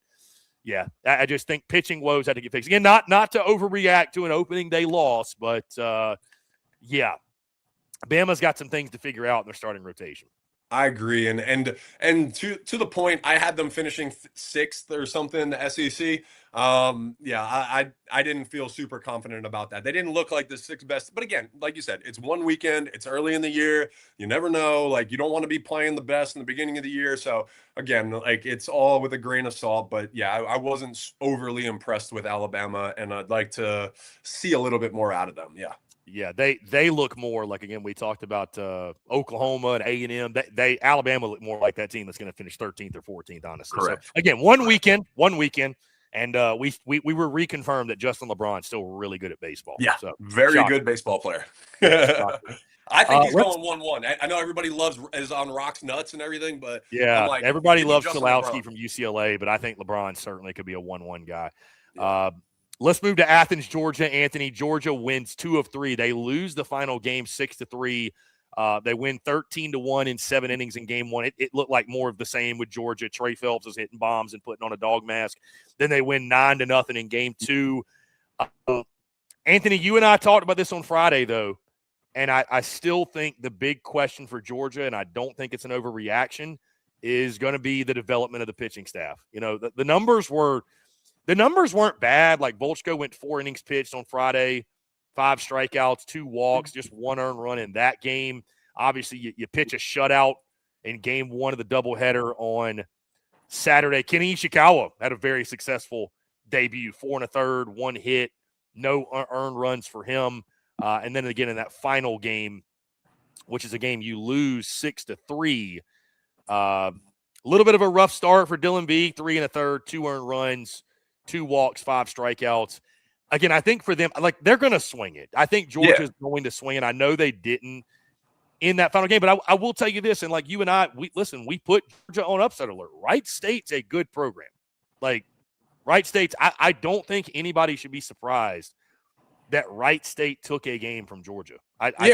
yeah, I just think pitching woes had to get fixed. Again, not to overreact to an opening day loss, but yeah, Bama's got some things to figure out in their starting rotation. I agree, and to the point, I had them finishing sixth or something in the SEC. Yeah, I didn't feel super confident about that. They didn't look like the sixth best, but again, like you said, it's one weekend, it's early in the year. You never know. Like you don't want to be playing the best in the beginning of the year. So again, like it's all with a grain of salt. But yeah, I wasn't overly impressed with Alabama, and I'd like to see a little bit more out of them. Yeah. Yeah, they look more like, again, we talked about Oklahoma and A&M. Alabama look more like that team that's going to finish 13th or 14th, honestly. Correct. So again, one weekend, and we were reconfirmed that Justin LeBron's still really good at baseball. Yeah, so very good baseball player. I think he's going 1-1. I know everybody is on rocks nuts and everything, but yeah, everybody loves Chalowski from UCLA, but I think LeBron certainly could be a 1-1 guy. Yeah. Let's move to Athens, Georgia. Anthony, Georgia wins 2 of 3. They lose the final game 6-3. They win 13-1 in 7 innings in game 1. It looked like more of the same with Georgia. Trey Phelps was hitting bombs and putting on a dog mask. Then they win 9-0 in game 2. Anthony, you and I talked about this on Friday, though, and I still think the big question for Georgia, and I don't think it's an overreaction, is going to be the development of the pitching staff. You know, the numbers weren't bad. Like Volchko went 4 innings pitched on Friday, 5 strikeouts, 2 walks, just 1 earned run in that game. Obviously, you pitch a shutout in game 1 of the doubleheader on Saturday. Kenny Ishikawa had a very successful debut, 4 1/3, 1 hit, no earned runs for him. And then again in that final game, which is a game you lose 6-3. A little bit of a rough start for Dylan B, 3 1/3, 2 earned runs, 2 walks, 5 strikeouts. Again, I think for them, like they're going to swing it. I think Georgia's going to swing it. I know they didn't in that final game, but I will tell you this, and like you and I, we put Georgia on upset alert. Wright State's a good program. Like Wright State's, I don't think anybody should be surprised that Wright State took a game from Georgia.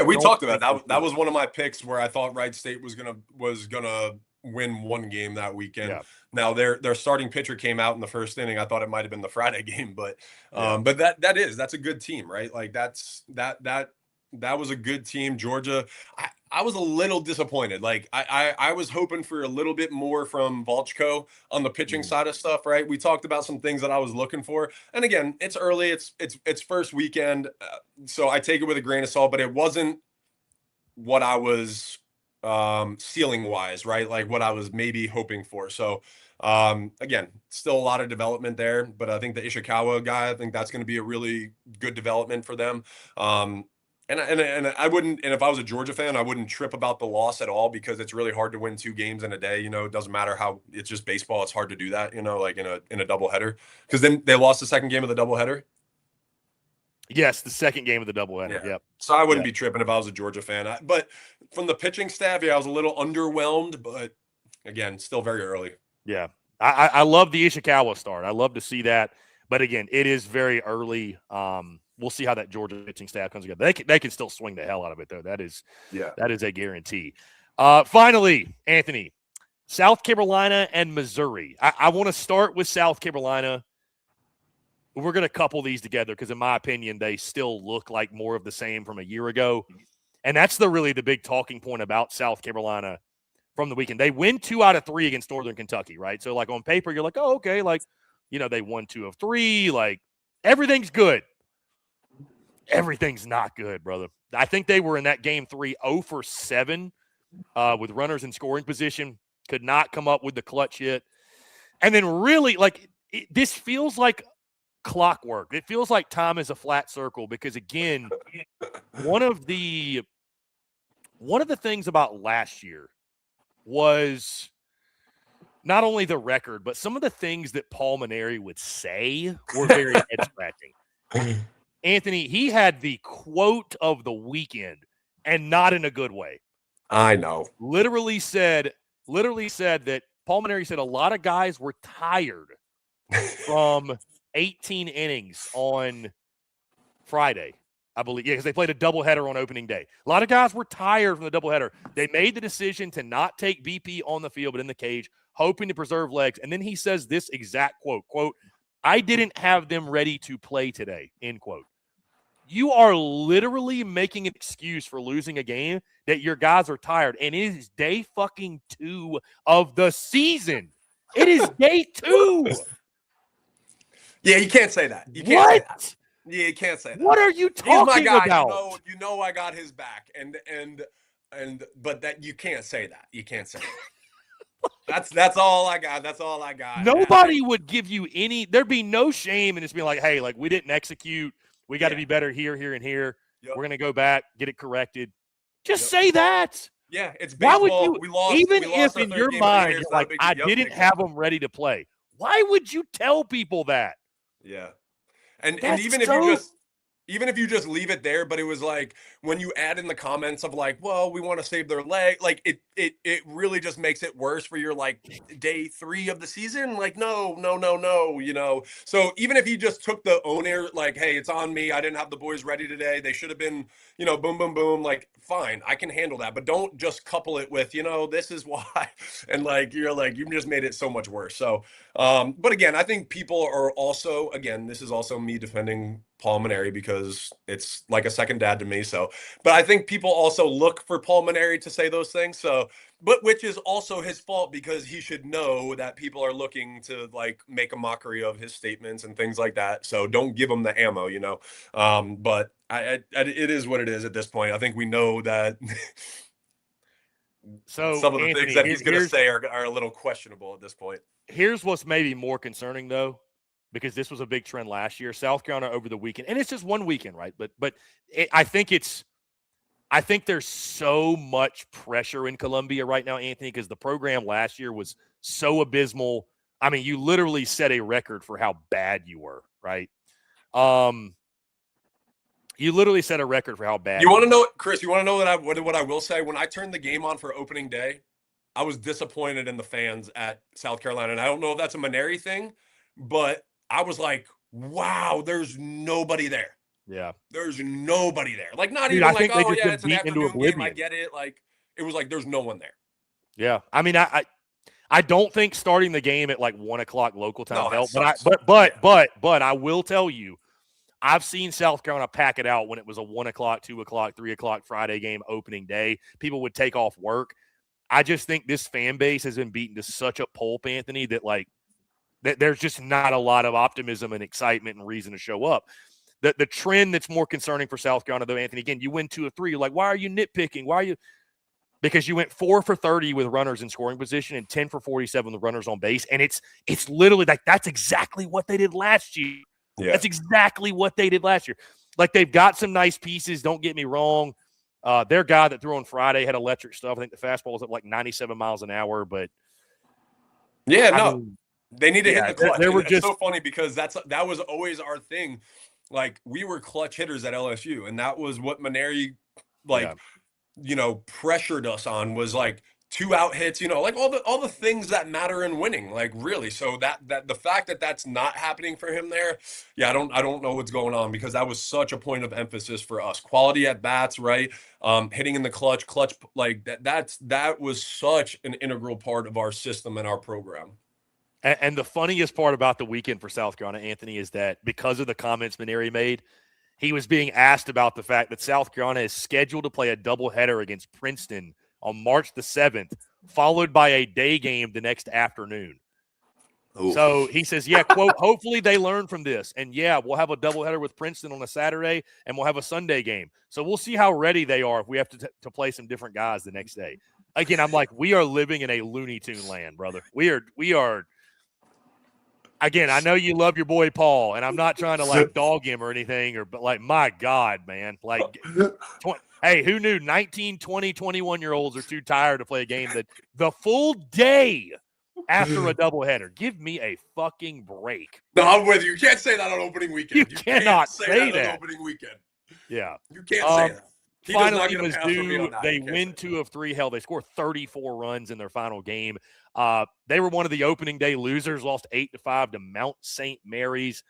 We talked about that. That was one of my picks where I thought Wright State was gonna win 1 game that weekend. Yeah. Now their starting pitcher came out in the first inning. I thought it might have been the Friday game, but that's a good team, right? Like that was a good team. Georgia, I was a little disappointed. Like I was hoping for a little bit more from Volchko on the pitching side of stuff, right? We talked about some things that I was looking for. And again, it's early, it's first weekend. So I take it with a grain of salt, but it wasn't what I was ceiling wise, right? Like what I was maybe hoping for. So again, still a lot of development there, but I think the Ishikawa guy, I think that's going to be a really good development for them. And I wouldn't, and if I was a Georgia fan, I wouldn't trip about the loss at all because it's really hard to win 2 games in a day. You know, it doesn't matter how, it's just baseball. It's hard to do that, you know, like in a doubleheader, because then they lost the second game of the doubleheader. Yes, the second game of the doubleheader. Yeah. Yep. So I wouldn't be tripping if I was a Georgia fan. But from the pitching staff, I was a little underwhelmed, but again, still very early. Yeah. I love the Ishikawa start. I love to see that. But again, it is very early. We'll see how that Georgia pitching staff comes together. They can still swing the hell out of it, though. That is a guarantee. Finally, Anthony, South Carolina and Missouri. I want to start with South Carolina. We're going to couple these together because, in my opinion, they still look like more of the same from a year ago. And that's really the big talking point about South Carolina from the weekend. They win 2 out of 3 against Northern Kentucky, right? So, like, on paper, you're like, oh, okay, like, you know, they won 2 of 3. Like, everything's good. Everything's not good, brother. I think they were in that game 3, 0 for 7 with runners in scoring position. Could not come up with the clutch hit. And then really, like, this feels like clockwork. It feels like time is a flat circle because, again, one of the things about last year was not only the record, but some of the things that Paul Mainieri would say were very head-scratching. Anthony, he had the quote of the weekend, and not in a good way. I know. Literally said that Paul Mainieri said a lot of guys were tired from 18 innings on Friday, I believe. Yeah, because they played a doubleheader on opening day. A lot of guys were tired from the doubleheader. They made the decision to not take BP on the field, but in the cage, hoping to preserve legs. And then he says this exact quote, I didn't have them ready to play today, end quote. You are literally making an excuse for losing a game that your guys are tired. And it is day fucking 2 of the season. It is day 2. Yeah, you can't say that. You can't say that. Yeah, you can't say that. What are you talking about? You know I got his back. But that you can't say that. You can't say that. That's all I got. That's all I got. Nobody would give you any – there'd be no shame in just being like, hey, like we didn't execute. We got to be better here, and here. Yep. We're going to go back, get it corrected. Just say that. Yeah, it's baseball. Why would you, even if in your mind you're like, I didn't have them ready to play, why would you tell people that? Yeah. And even if you just leave it there, but it was like when you add in the comments of like, well, we want to save their leg, like it really just makes it worse for your like day 3 of the season. Like, no, you know. So even if you just took the owner, like, hey, it's on me. I didn't have the boys ready today. They should have been, you know, boom, boom, boom. Like, fine, I can handle that. But don't just couple it with, you know, this is why. And like, you're like, you just made it so much worse. So, but again, I think people are also, again, this is also me defending Paul Mainieri because it's like a second dad to me. So, but I think people also look for Paul Mainieri to say those things. So, but which is also his fault because he should know that people are looking to like make a mockery of his statements and things like that. So don't give him the ammo, you know. But it is what it is at this point. I think we know that. So some of the things that he's going to say are a little questionable at this point. Here's what's maybe more concerning though, because this was a big trend last year. South Carolina over the weekend, and it's just one weekend, right? But I think there's so much pressure in Columbia right now, Anthony, because the program last year was so abysmal. I mean, you literally set a record for how bad you were, right? You literally set a record for how bad. You want to know, Chris? You want to know what I will say? When I turned the game on for opening day, I was disappointed in the fans at South Carolina, and I don't know if that's a Mainieri thing, but I was like, "Wow, there's nobody there." Yeah, there's nobody there. Like, not even like, oh yeah, it's an afternoon game. I get it. Like, it was like there's no one there. Yeah, I mean, I don't think starting the game at like 1 o'clock local time helped. But I will tell you, I've seen South Carolina pack it out when it was a 1 o'clock, 2 o'clock, 3 o'clock Friday game opening day. People would take off work. I just think this fan base has been beaten to such a pulp, Anthony, that like that there's just not a lot of optimism and excitement and reason to show up. The trend that's more concerning for South Carolina, though, Anthony, again, you win 2 of 3. You're like, why are you nitpicking? Why are you? Because you went 4 for 30 with runners in scoring position and 10 for 47 with runners on base. And it's literally like that's exactly what they did last year. Yeah. That's exactly what they did last year. Like, they've got some nice pieces. Don't get me wrong. Their guy that threw on Friday had electric stuff. I think the fastball was at like 97 miles an hour. But yeah, I mean, they need to hit the clutch. It's so funny because that was always our thing. Like, we were clutch hitters at LSU, and that was what Mainieri, you know, pressured us on, was like 2 out hits, you know, like all the things that matter in winning, like, really. So that the fact that that's not happening for him there, I don't know what's going on, because that was such a point of emphasis for us. Quality at bats, right? Hitting in the clutch, like that was such an integral part of our system and our program. And the funniest part about the weekend for South Carolina, Anthony, is that because of the comments Mainieri made, he was being asked about the fact that South Carolina is scheduled to play a doubleheader against Princeton on March the 7th, followed by a day game the next afternoon. Ooh. So he says, quote, hopefully they learn from this. And, we'll have a doubleheader with Princeton on a Saturday, and we'll have a Sunday game. So we'll see how ready they are if we have to play some different guys the next day. Again, I'm like, we are living in a Looney Tune land, brother. We are. Again, I know you love your boy Paul, and I'm not trying to like dog him or anything, but like, my God, man, like Hey, who knew 19, 20, 21-year-olds are too tired to play a game that the full day after a doubleheader? Give me a fucking break. No, I'm with you. You can't say that on opening weekend. You cannot say that on opening weekend. Yeah. You can't say that. He Finally, does not get a pass from me on that. they win 2 of 3. Hell, they score 34 runs in their final game. They were one of the opening day losers, lost 8-5 to Mount St. Mary's.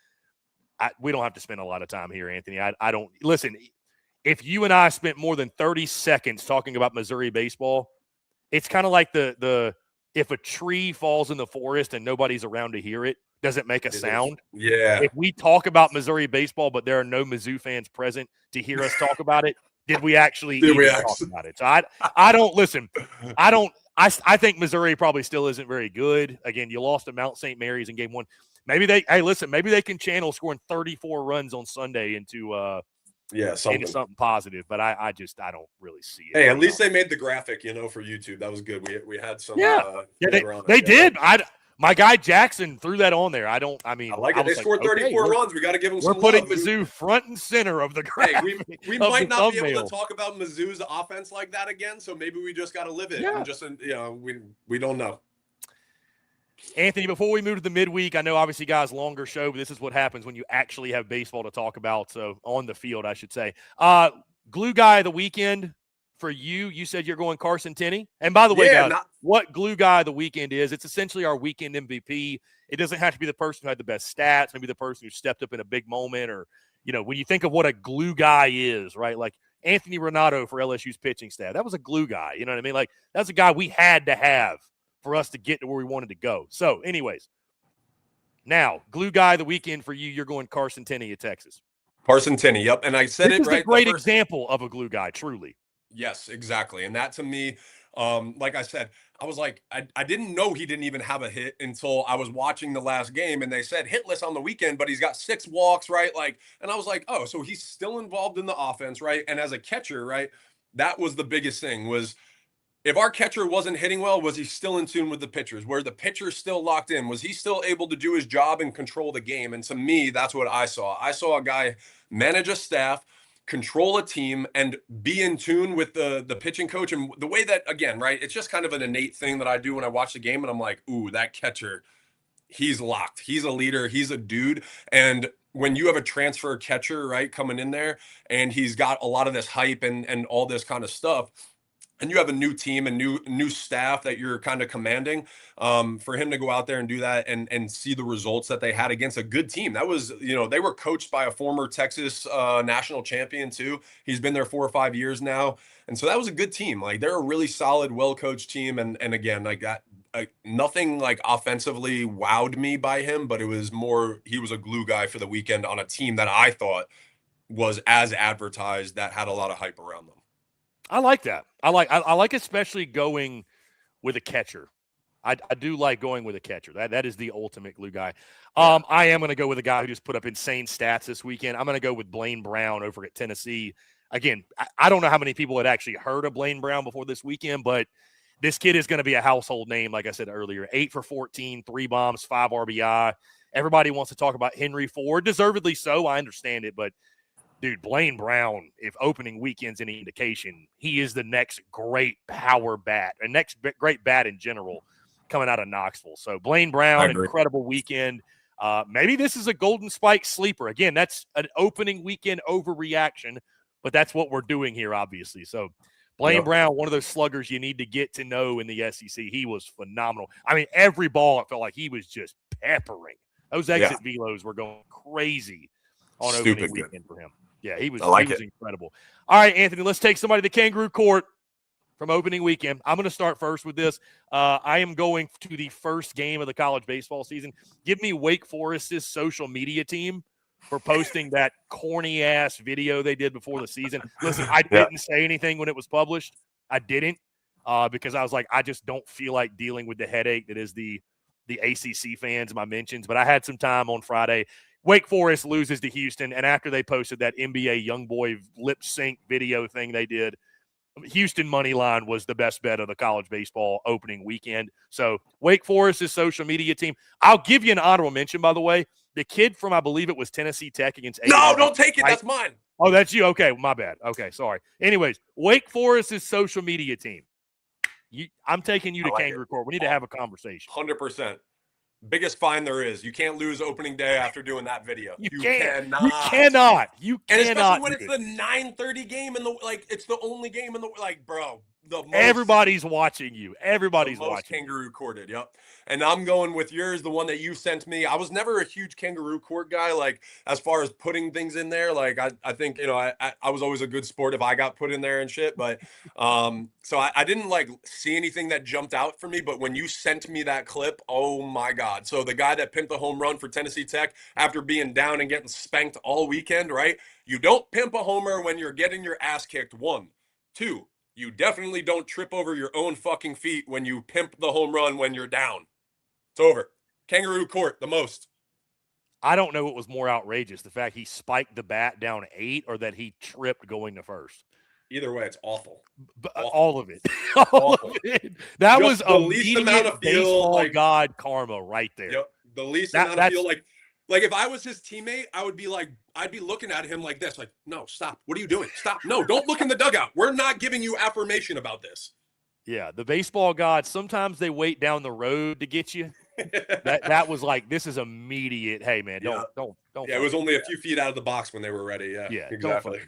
We don't have to spend a lot of time here, Anthony. I don't – listen, if you and I spent more than 30 seconds talking about Missouri baseball, it's kind of like the if a tree falls in the forest and nobody's around to hear it, does it make a sound? Yeah. If we talk about Missouri baseball, but there are no Mizzou fans present to hear us talk about it, did we actually talk about it? So I don't listen. I think Missouri probably still isn't very good. Again, you lost to Mount St. Mary's in game 1. Maybe they can channel scoring 34 runs on Sunday into something positive, but I don't really see it. Hey, at least they made the graphic, for YouTube. That was good. We had some. They did. My guy Jackson threw that on there. I like it. They scored 34 runs. We got to give them. We're putting Mizzou front and center of the graphic. Hey, we might not be able to talk about Mizzou's offense like that again. So maybe we just got to live it. Yeah. And just we don't know. Anthony, before we move to the midweek, I know obviously, guys, longer show, but this is what happens when you actually have baseball to talk about. So on the field, I should say. Glue guy of the weekend for you said you're going Carson Tenney. And by the way, guys, what glue guy of the weekend is, it's essentially our weekend MVP. It doesn't have to be the person who had the best stats, maybe the person who stepped up in a big moment, or, when you think of what a glue guy is, right? Like Anthony Ranaudo for LSU's pitching staff. That was a glue guy. You know what I mean? Like that's a guy we had to have for us to get to where we wanted to go. So anyways, now glue guy of the weekend for you, you're going Carson Tenney of Texas. Carson Tenney. Yep. And I said this it right. This is a great example of a glue guy, truly. Yes, exactly. And that to me, like I said, I was like, I didn't know he didn't even have a hit until I was watching the last game and they said hitless on the weekend, but he's got 6 walks, right? Like, and I was like, oh, so he's still involved in the offense, right? And as a catcher, right, that was the biggest thing was if our catcher wasn't hitting well, was he still in tune with the pitchers? Were the pitchers still locked in? Was he still able to do his job and control the game? And to me, that's what I saw. I saw a guy manage a staff, control a team, and be in tune with the pitching coach. And the way that, again, right, it's just kind of an innate thing that I do when I watch the game. And I'm like, ooh, that catcher, he's locked. He's a leader. He's a dude. And when you have a transfer catcher, right, coming in there, and he's got a lot of this hype and all this kind of stuff, and you have a new team and new staff that you're kind of commanding, for him to go out there and do that and see the results that they had against a good team. That was, they were coached by a former Texas national champion too. He's been there 4 or 5 years now. And so that was a good team. Like they're a really solid, well-coached team. And again, like that, nothing like offensively wowed me by him, but it was more, he was a glue guy for the weekend on a team that I thought was as advertised, that had a lot of hype around them. I like that. I like especially going with a catcher. I do like going with a catcher. That is the ultimate glue guy. I am going to go with a guy who just put up insane stats this weekend. I'm going to go with Blaine Brown over at Tennessee. Again, I don't know how many people had actually heard of Blaine Brown before this weekend, but this kid is going to be a household name, like I said earlier. 8 for 14, 3 bombs, 5 RBI. Everybody wants to talk about Henry Ford. Deservedly so. I understand it, but dude, Blaine Brown, if opening weekend's any indication, he is the next great power bat, and next great bat in general coming out of Knoxville. So Blaine Brown, incredible weekend. Maybe this is a Golden Spike sleeper. Again, that's an opening weekend overreaction, but that's what we're doing here, obviously. So Blaine Brown, one of those sluggers you need to get to know in the SEC. He was phenomenal. I mean, every ball, it felt like he was just peppering. Those exit velos were going crazy on opening weekend for him. Yeah, he was incredible. All right, Anthony, let's take somebody to Kangaroo Court from opening weekend. I'm going to start first with this. I am going to the first game of the college baseball season. Give me Wake Forest's social media team for posting that corny-ass video they did before the season. Listen, I didn't say anything when it was published. I didn't because I was like, I just don't feel like dealing with the headache that is the ACC fans, my mentions. But I had some time on Friday. Wake Forest loses to Houston, and after they posted that NBA YoungBoy lip sync video thing they did, Houston money line was the best bet of the college baseball opening weekend. So Wake Forest's social media team. I'll give you an honorable mention, by the way. The kid from, I believe it was Tennessee Tech against. No, don't take it. That's mine. Oh, that's you. Okay, my bad. Okay, sorry. Anyways, Wake Forest's social media team. I'm taking you to Kangaroo Court. We need to have a conversation. 100%. Biggest fine there is. You can't lose opening day after doing that video. You cannot. You cannot. You and cannot. Especially when it's the 9:30 game and it's the only game in the bro. Everybody's watching you. Everybody's watching. Kangaroo courted. Yep. And I'm going with yours, the one that you sent me. I was never a huge Kangaroo Court guy, like as far as putting things in there. Like I think, I was always a good sport if I got put in there and shit. But so I didn't like see anything that jumped out for me. But when you sent me that clip, oh my God. So the guy that pimped the home run for Tennessee Tech after being down and getting spanked all weekend, right? You don't pimp a homer when you're getting your ass kicked. 1, 2. You definitely don't trip over your own fucking feet when you pimp the home run when you're down. It's over. Kangaroo Court, the most. I don't know what was more outrageous, the fact he spiked the bat down 8 or that he tripped going to first. Either way, it's awful. Awful. All of it. All of it. That was the least amount of baseball god karma right there. Yep. The least amount of feel like if I was his teammate, I'd be looking at him like this, like, no, stop. What are you doing? Stop. No, don't look in the dugout. We're not giving you affirmation about this. Yeah, the baseball gods, sometimes they wait down the road to get you. that was like, this is immediate. Hey man, don't. Yeah, it was only a few feet out of the box when they were ready. Yeah, exactly.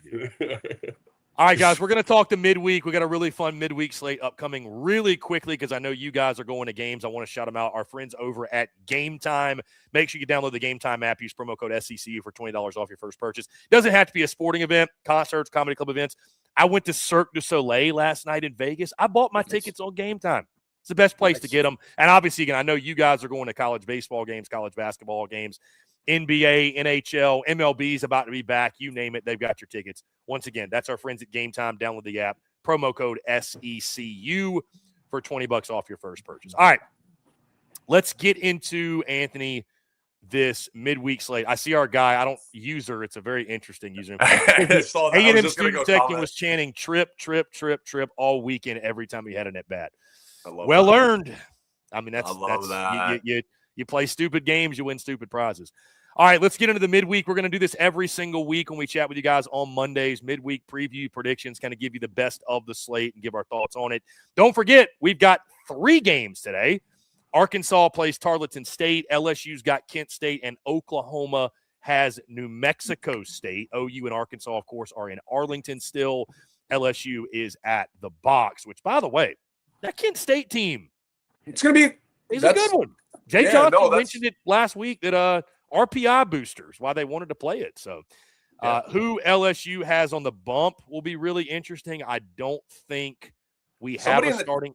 All right, guys, we're going to talk to midweek. We got a really fun midweek slate upcoming really quickly because I know you guys are going to games. I want to shout them out. Our friends over at Game Time. Make sure you download the Game Time app. Use promo code SCCU for $20 off your first purchase. Doesn't have to be a sporting event, concerts, comedy club events. I went to Cirque du Soleil last night in Vegas. I bought my tickets on Game Time. It's the best place to get them. And obviously, again, I know you guys are going to college baseball games, college basketball games, NBA, NHL, MLB's about to be back. You name it, they've got your tickets. Once again, that's our friends at Game Time. Download the app. Promo code SECU for $20 off your first purchase. All right, let's get into, Anthony, this midweek slate. I see our guy. I don't user. It's a very interesting user. A&M student section was chanting trip, trip, trip, trip all weekend every time he had an at bat. Well earned. I mean, that's that. You play stupid games, you win stupid prizes. All right, let's get into the midweek. We're going to do this every single week when we chat with you guys on Mondays. Midweek preview predictions, kind of give you the best of the slate and give our thoughts on it. Don't forget, we've got 3 games today. Arkansas plays Tarleton State. LSU's got Kent State, and Oklahoma has New Mexico State. OU and Arkansas, of course, are in Arlington still. LSU is at the box, which, by the way, that Kent State team, it's going to be a good one. Jay Johnson mentioned it last week that RPI boosters, why they wanted to play it. So who LSU has on the bump will be really interesting. I don't think we have a starting.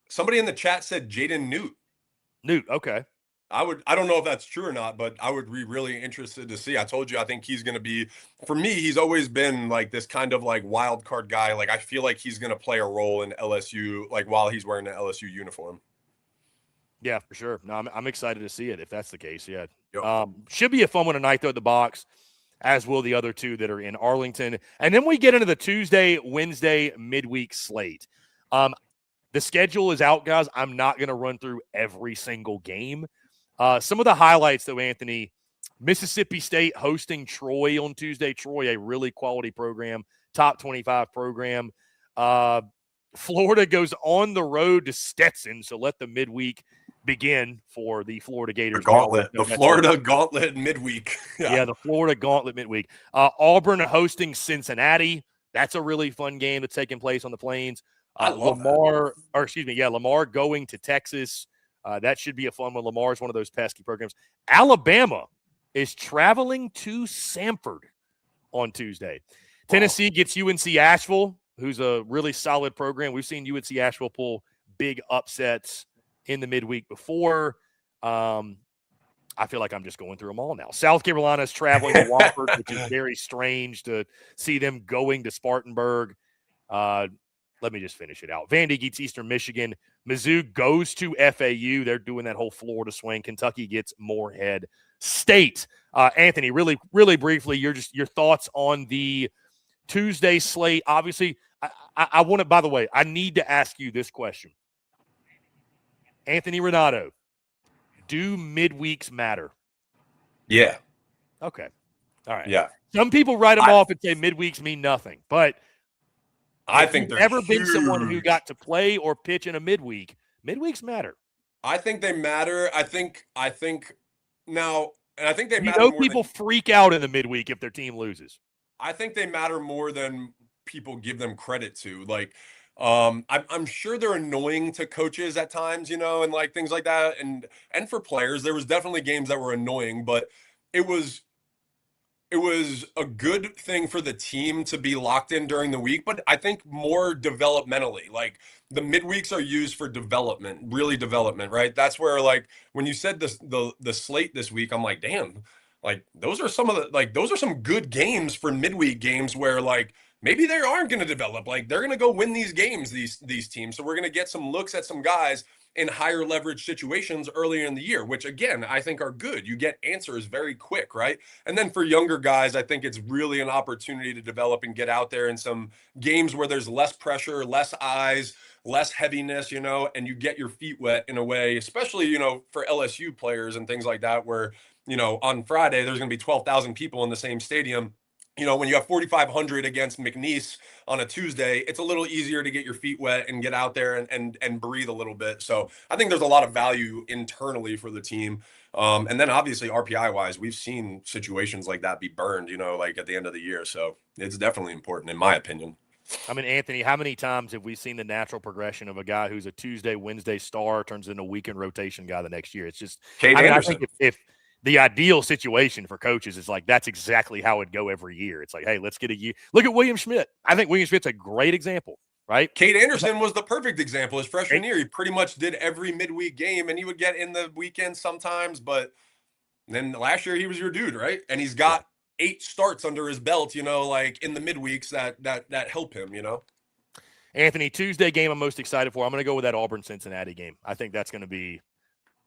Somebody in the chat said Jaden Newt, okay. I don't know if that's true or not, but I would be really interested to see. I told you, I think he's going to be, for me, he's always been like this kind of like wild card guy. Like I feel like he's going to play a role in LSU, like while he's wearing the LSU uniform. Yeah, for sure. No, I'm excited to see it if that's the case. Yeah. Yep. Should be a fun one tonight, though, at the box, as will the other 2 that are in Arlington. And then we get into the Tuesday, Wednesday midweek slate. The schedule is out, guys. I'm not going to run through every single game. Some of the highlights, though, Anthony, Mississippi State hosting Troy on Tuesday. Troy, a really quality program, top 25 program. Florida goes on the road to Stetson, so let the midweek begin for the Florida Gators. The Florida Gauntlet midweek. Yeah, the Florida Gauntlet midweek. Auburn hosting Cincinnati. That's a really fun game that's taking place on the Plains. Lamar going to Texas. That should be a fun one. Lamar's one of those pesky programs. Alabama is traveling to Samford on Tuesday. Tennessee gets UNC Asheville, who's a really solid program. We've seen UNC Asheville pull big upsets in the midweek before. I feel like I'm just going through them all now. South Carolina is traveling to Wofford, which is very strange to see them going to Spartanburg. Let me just finish it out. Vandy gets Eastern Michigan. Mizzou goes to FAU. They're doing that whole Florida swing. Kentucky gets Morehead State. Anthony, really, really briefly, your thoughts on the Tuesday slate. Obviously, I want to, by the way, I need to ask you this question. Anthony Ranaudo, do midweeks matter? Yeah. Okay. All right. Yeah. Some people write them off and say midweeks mean nothing, but I if think you've they're ever been someone who huge. got to play or pitch in a midweeks matter. I think they matter. I think now, and I think they You matter know, more people than freak out in the midweek if their team loses. I think they matter more than people give them credit to. Like, I'm sure they're annoying to coaches at times, and like things like that, and for players, there was definitely games that were annoying, but it was it was a good thing for the team to be locked in during the week, but I think more developmentally, like the midweeks are used for development, really development, right? That's where like when you said this the slate this week, I'm like, damn, like those are some good games for midweek games where like maybe they aren't going to develop. Like they're going to go win these games, these teams. So we're going to get some looks at some guys in higher leverage situations earlier in the year, which again, I think are good. You get answers very quick, right? And then for younger guys, I think it's really an opportunity to develop and get out there in some games where there's less pressure, less eyes, less heaviness, and you get your feet wet in a way, especially, for LSU players and things like that, where, on Friday, there's going to be 12,000 people in the same stadium. When you have 4,500 against McNeese on a Tuesday, it's a little easier to get your feet wet and get out there and breathe a little bit. So I think there's a lot of value internally for the team. And then obviously RPI wise, we've seen situations like that be burned, like at the end of the year. So it's definitely important in my opinion. I mean, Anthony, how many times have we seen the natural progression of a guy who's a Tuesday, Wednesday star turns into a weekend rotation guy the next year? It's just, Kate Anderson. I think if the ideal situation for coaches is like that's exactly how it'd go every year. It's like, hey, let's get a year. Look at William Schmidt. I think William Schmidt's a great example, right? Kate Anderson was the perfect example. His freshman year, he pretty much did every midweek game, and he would get in the weekend sometimes. But then last year, he was your dude, right? And he's got 8 starts under his belt, like in the midweeks that help him, Anthony, Tuesday game I'm most excited for. I'm going to go with that Auburn-Cincinnati game. I think that's going to be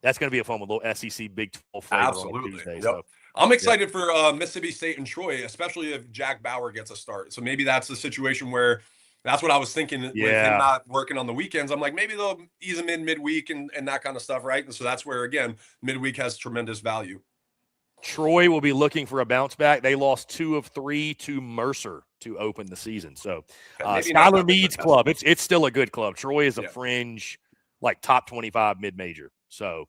a fun with a little SEC Big 12 flavor on Tuesday. Yep. So I'm excited for Mississippi State and Troy, especially if Jack Bauer gets a start. So maybe that's the situation where that's what I was thinking with him not working on the weekends. I'm like, maybe they'll ease him in midweek and that kind of stuff, right? And so that's where, again, midweek has tremendous value. Troy will be looking for a bounce back. They lost 2 of 3 to Mercer to open the season. So Skylar Meade's club, it's still a good club. Troy is a fringe, like top 25 mid-major. So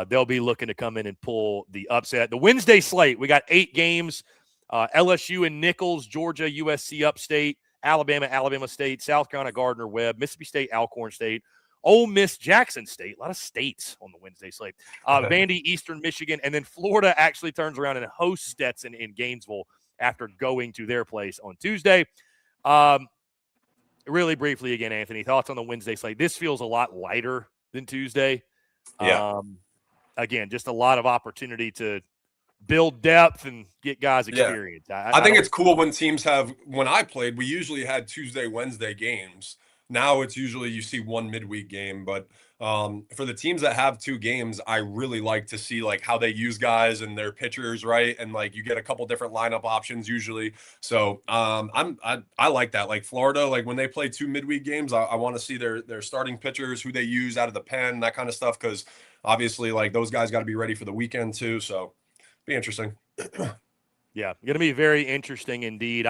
they'll be looking to come in and pull the upset. The Wednesday slate, we got 8 games. LSU and Nicholls, Georgia, USC Upstate, Alabama State, South Carolina Gardner-Webb, Mississippi State, Alcorn State, Ole Miss, Jackson State. A lot of states on the Wednesday slate. Vandy, Eastern Michigan, and then Florida actually turns around and hosts Stetson in Gainesville after going to their place on Tuesday. Really briefly again, Anthony, thoughts on the Wednesday slate? This feels a lot lighter than Tuesday. Yeah. Again, just a lot of opportunity to build depth and get guys experience. Yeah. I think it's cool when I played, we usually had Tuesday, Wednesday games. Now it's usually you see one midweek game, but for the teams that have 2 games, I really like to see like how they use guys and their pitchers, right? And like you get a couple different lineup options usually. So I like that. Like Florida, like when they play 2 midweek games, I want to see their starting pitchers, who they use out of the pen, that kind of stuff, because obviously like those guys got to be ready for the weekend too. So be interesting. Yeah, going to be very interesting indeed.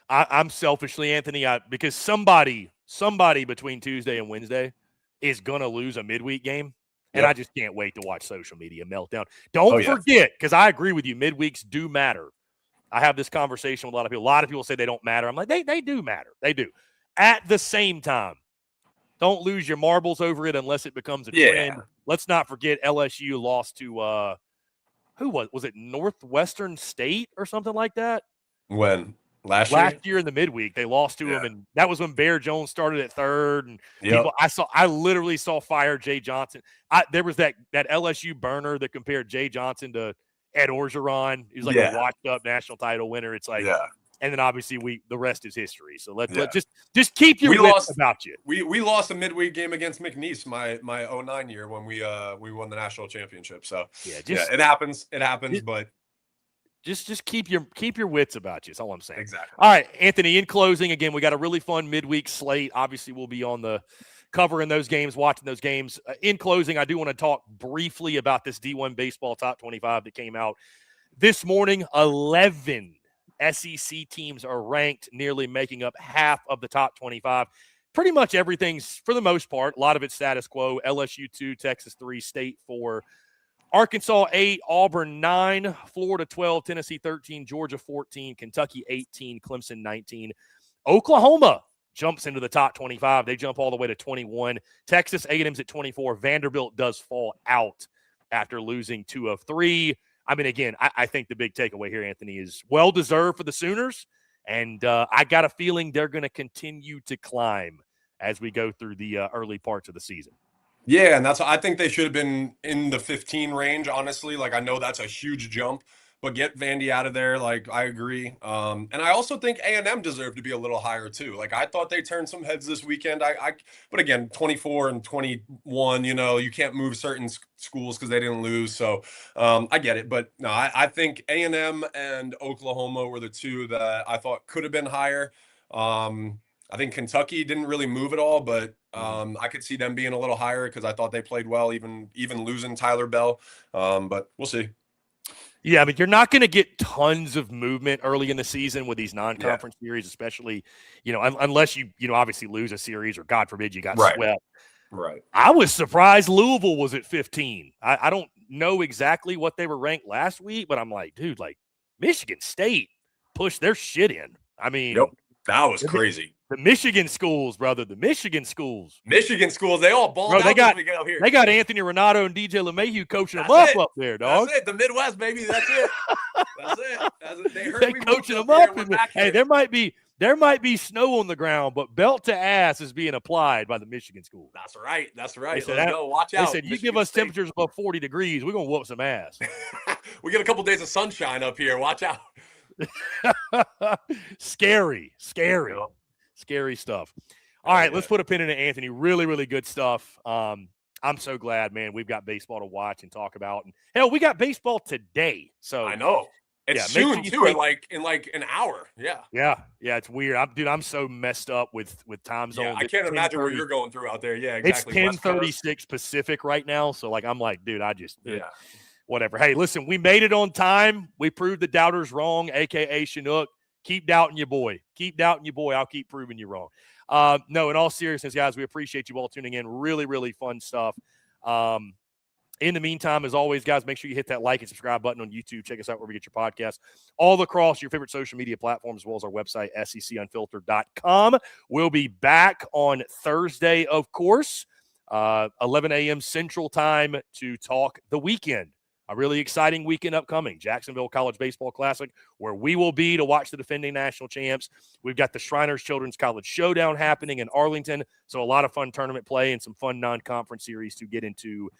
I'm selfishly, Anthony, because somebody between Tuesday and Wednesday is going to lose a midweek game, and I just can't wait to watch social media meltdown. Don't forget, because I agree with you, midweeks do matter. I have this conversation with a lot of people. A lot of people say they don't matter. I'm like, they do matter. They do. At the same time, don't lose your marbles over it unless it becomes a trend. Let's not forget LSU lost to who was it Northwestern State or something like that? When? Last year in the midweek, they lost to him, and that was when Bear Jones started at third. And I literally saw fire Jay Johnson. There was that LSU burner that compared Jay Johnson to Ed Orgeron. He was like a washed-up national title winner. It's like, and then obviously the rest is history. So let's just keep your wits about you. We lost a midweek game against McNeese my 09 year when we won the national championship. So it happens. But. Just keep your wits about you. That's all I'm saying. Exactly. All right, Anthony, in closing, again, we got a really fun midweek slate. Obviously, we'll be on the covering those games, watching those games. In closing, I do want to talk briefly about this D1 Baseball Top 25 that came out this morning. 11 SEC teams are ranked, nearly making up half of the top 25. Pretty much everything's, for the most part, a lot of it's status quo. LSU 2, Texas 3, State 4, Arkansas 8, Auburn 9, Florida 12, Tennessee 13, Georgia 14, Kentucky 18, Clemson 19. Oklahoma jumps into the top 25. They jump all the way to 21. Texas A&M's at 24. Vanderbilt does fall out after losing 2 of 3. I mean, again, I think the big takeaway here, Anthony, is well-deserved for the Sooners, and I got a feeling they're going to continue to climb as we go through the early parts of the season. Yeah, and I think they should have been in the 15 range, honestly. Like, I know that's a huge jump, but get Vandy out of there. Like, I agree. And I also think A&M deserved to be a little higher too. Like, I thought they turned some heads this weekend. But again, 24 and 21, you can't move certain schools because they didn't lose. So I get it. But no, I think A&M and Oklahoma were the two that I thought could have been higher. I think Kentucky didn't really move at all, but I could see them being a little higher because I thought they played well, even losing Tyler Bell. But we'll see. Yeah, I mean, you're not going to get tons of movement early in the season with these non-conference series, especially, unless you obviously lose a series or, God forbid, you got swept. Right. I was surprised Louisville was at 15. I don't know exactly what they were ranked last week, but I'm like, dude, like Michigan State pushed their shit in. I mean, yep, that was crazy. The Michigan schools, brother. The Michigan schools. They all balled out this weekend out here. They got Anthony Ranaudo and DJ LeMahieu coaching them up there, dog. That's it. The Midwest, baby. That's it. That's it. They heard me coaching them up. Hey, there might be snow on the ground, but belt to ass is being applied by the Michigan school. That's right. Let's go. Watch out. They said, you give us temperatures above 40 degrees, we're going to whoop some ass. We get a couple days of sunshine up here. Watch out. Scary stuff. All right, let's put a pin in it, Anthony. Really, really good stuff. I'm so glad, man. We've got baseball to watch and talk about. And hell, we got baseball today. So I know. It's soon too, in like an hour. Yeah. Yeah, it's weird. I'm so messed up with time zones. I can't imagine what you're going through out there. Yeah, exactly. It's 10:36 Pacific right now. So I'm like, dude, whatever. Hey, listen, we made it on time. We proved the doubters wrong, aka Chinook. Keep doubting your boy. I'll keep proving you wrong. No, in all seriousness, guys, we appreciate you all tuning in. Really, really fun stuff. In the meantime, as always, guys, make sure you hit that like and subscribe button on YouTube. Check us out where we get your podcasts. All across your favorite social media platforms, as well as our website, secunfiltered.com. We'll be back on Thursday, of course, 11 a.m. Central Time to talk the weekend. A really exciting weekend upcoming. Jacksonville College Baseball Classic, where we will be to watch the defending national champs. We've got the Shriners Children's College Showdown happening in Arlington. So a lot of fun tournament play and some fun non-conference series to get into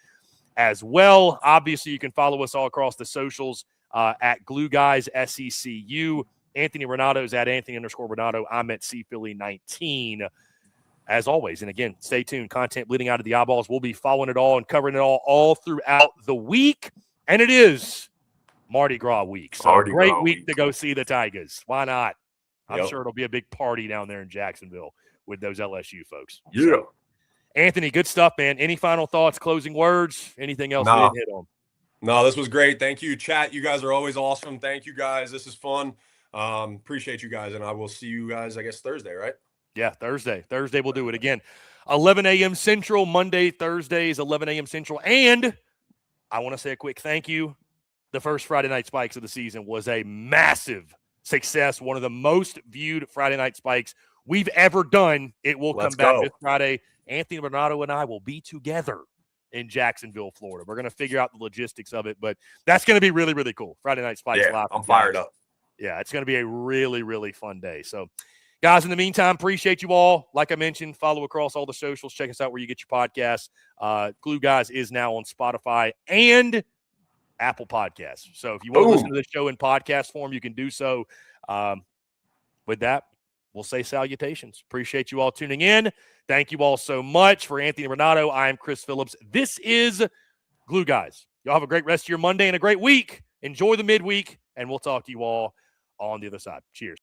as well. Obviously, you can follow us all across the socials at Glue Guys SECU. Anthony Ranaudo's at Anthony_Ranaudo. I'm at CPhilly19. As always, and again, stay tuned. Content bleeding out of the eyeballs. We'll be following it all and covering it all throughout the week. And it is Mardi Gras week. So great week to go see the Tigers. Why not? I'm sure it'll be a big party down there in Jacksonville with those LSU folks. Yeah. So, Anthony, good stuff, man. Any final thoughts, closing words, anything else we didn't hit on? No, this was great. Thank you, chat. You guys are always awesome. Thank you, guys. This is fun. Appreciate you guys, and I will see you guys, I guess, Thursday, right? Yeah, Thursday. Thursday we'll do it again. 11 a.m. Central, Monday, Thursdays, 11 a.m. Central. And I want to say a quick thank you. The first Friday Night Spikes of the season was a massive success, one of the most viewed Friday Night Spikes we've ever done. It will come back this Friday. Anthony Ranaudo and I will be together in Jacksonville, Florida. We're going to figure out the logistics of it, but that's going to be really, really cool. Friday Night Spikes live. I'm fired up. Yeah, it's going to be a really, really fun day. So, guys, in the meantime, appreciate you all. Like I mentioned, follow across all the socials. Check us out where you get your podcasts. Glue Guys is now on Spotify and Apple Podcasts. So if you want to listen to the show in podcast form, you can do so. With that, we'll say salutations. Appreciate you all tuning in. Thank you all so much. For Anthony Ranaudo, I am Chris Phillips. This is Glue Guys. Y'all have a great rest of your Monday and a great week. Enjoy the midweek, and we'll talk to you all on the other side. Cheers.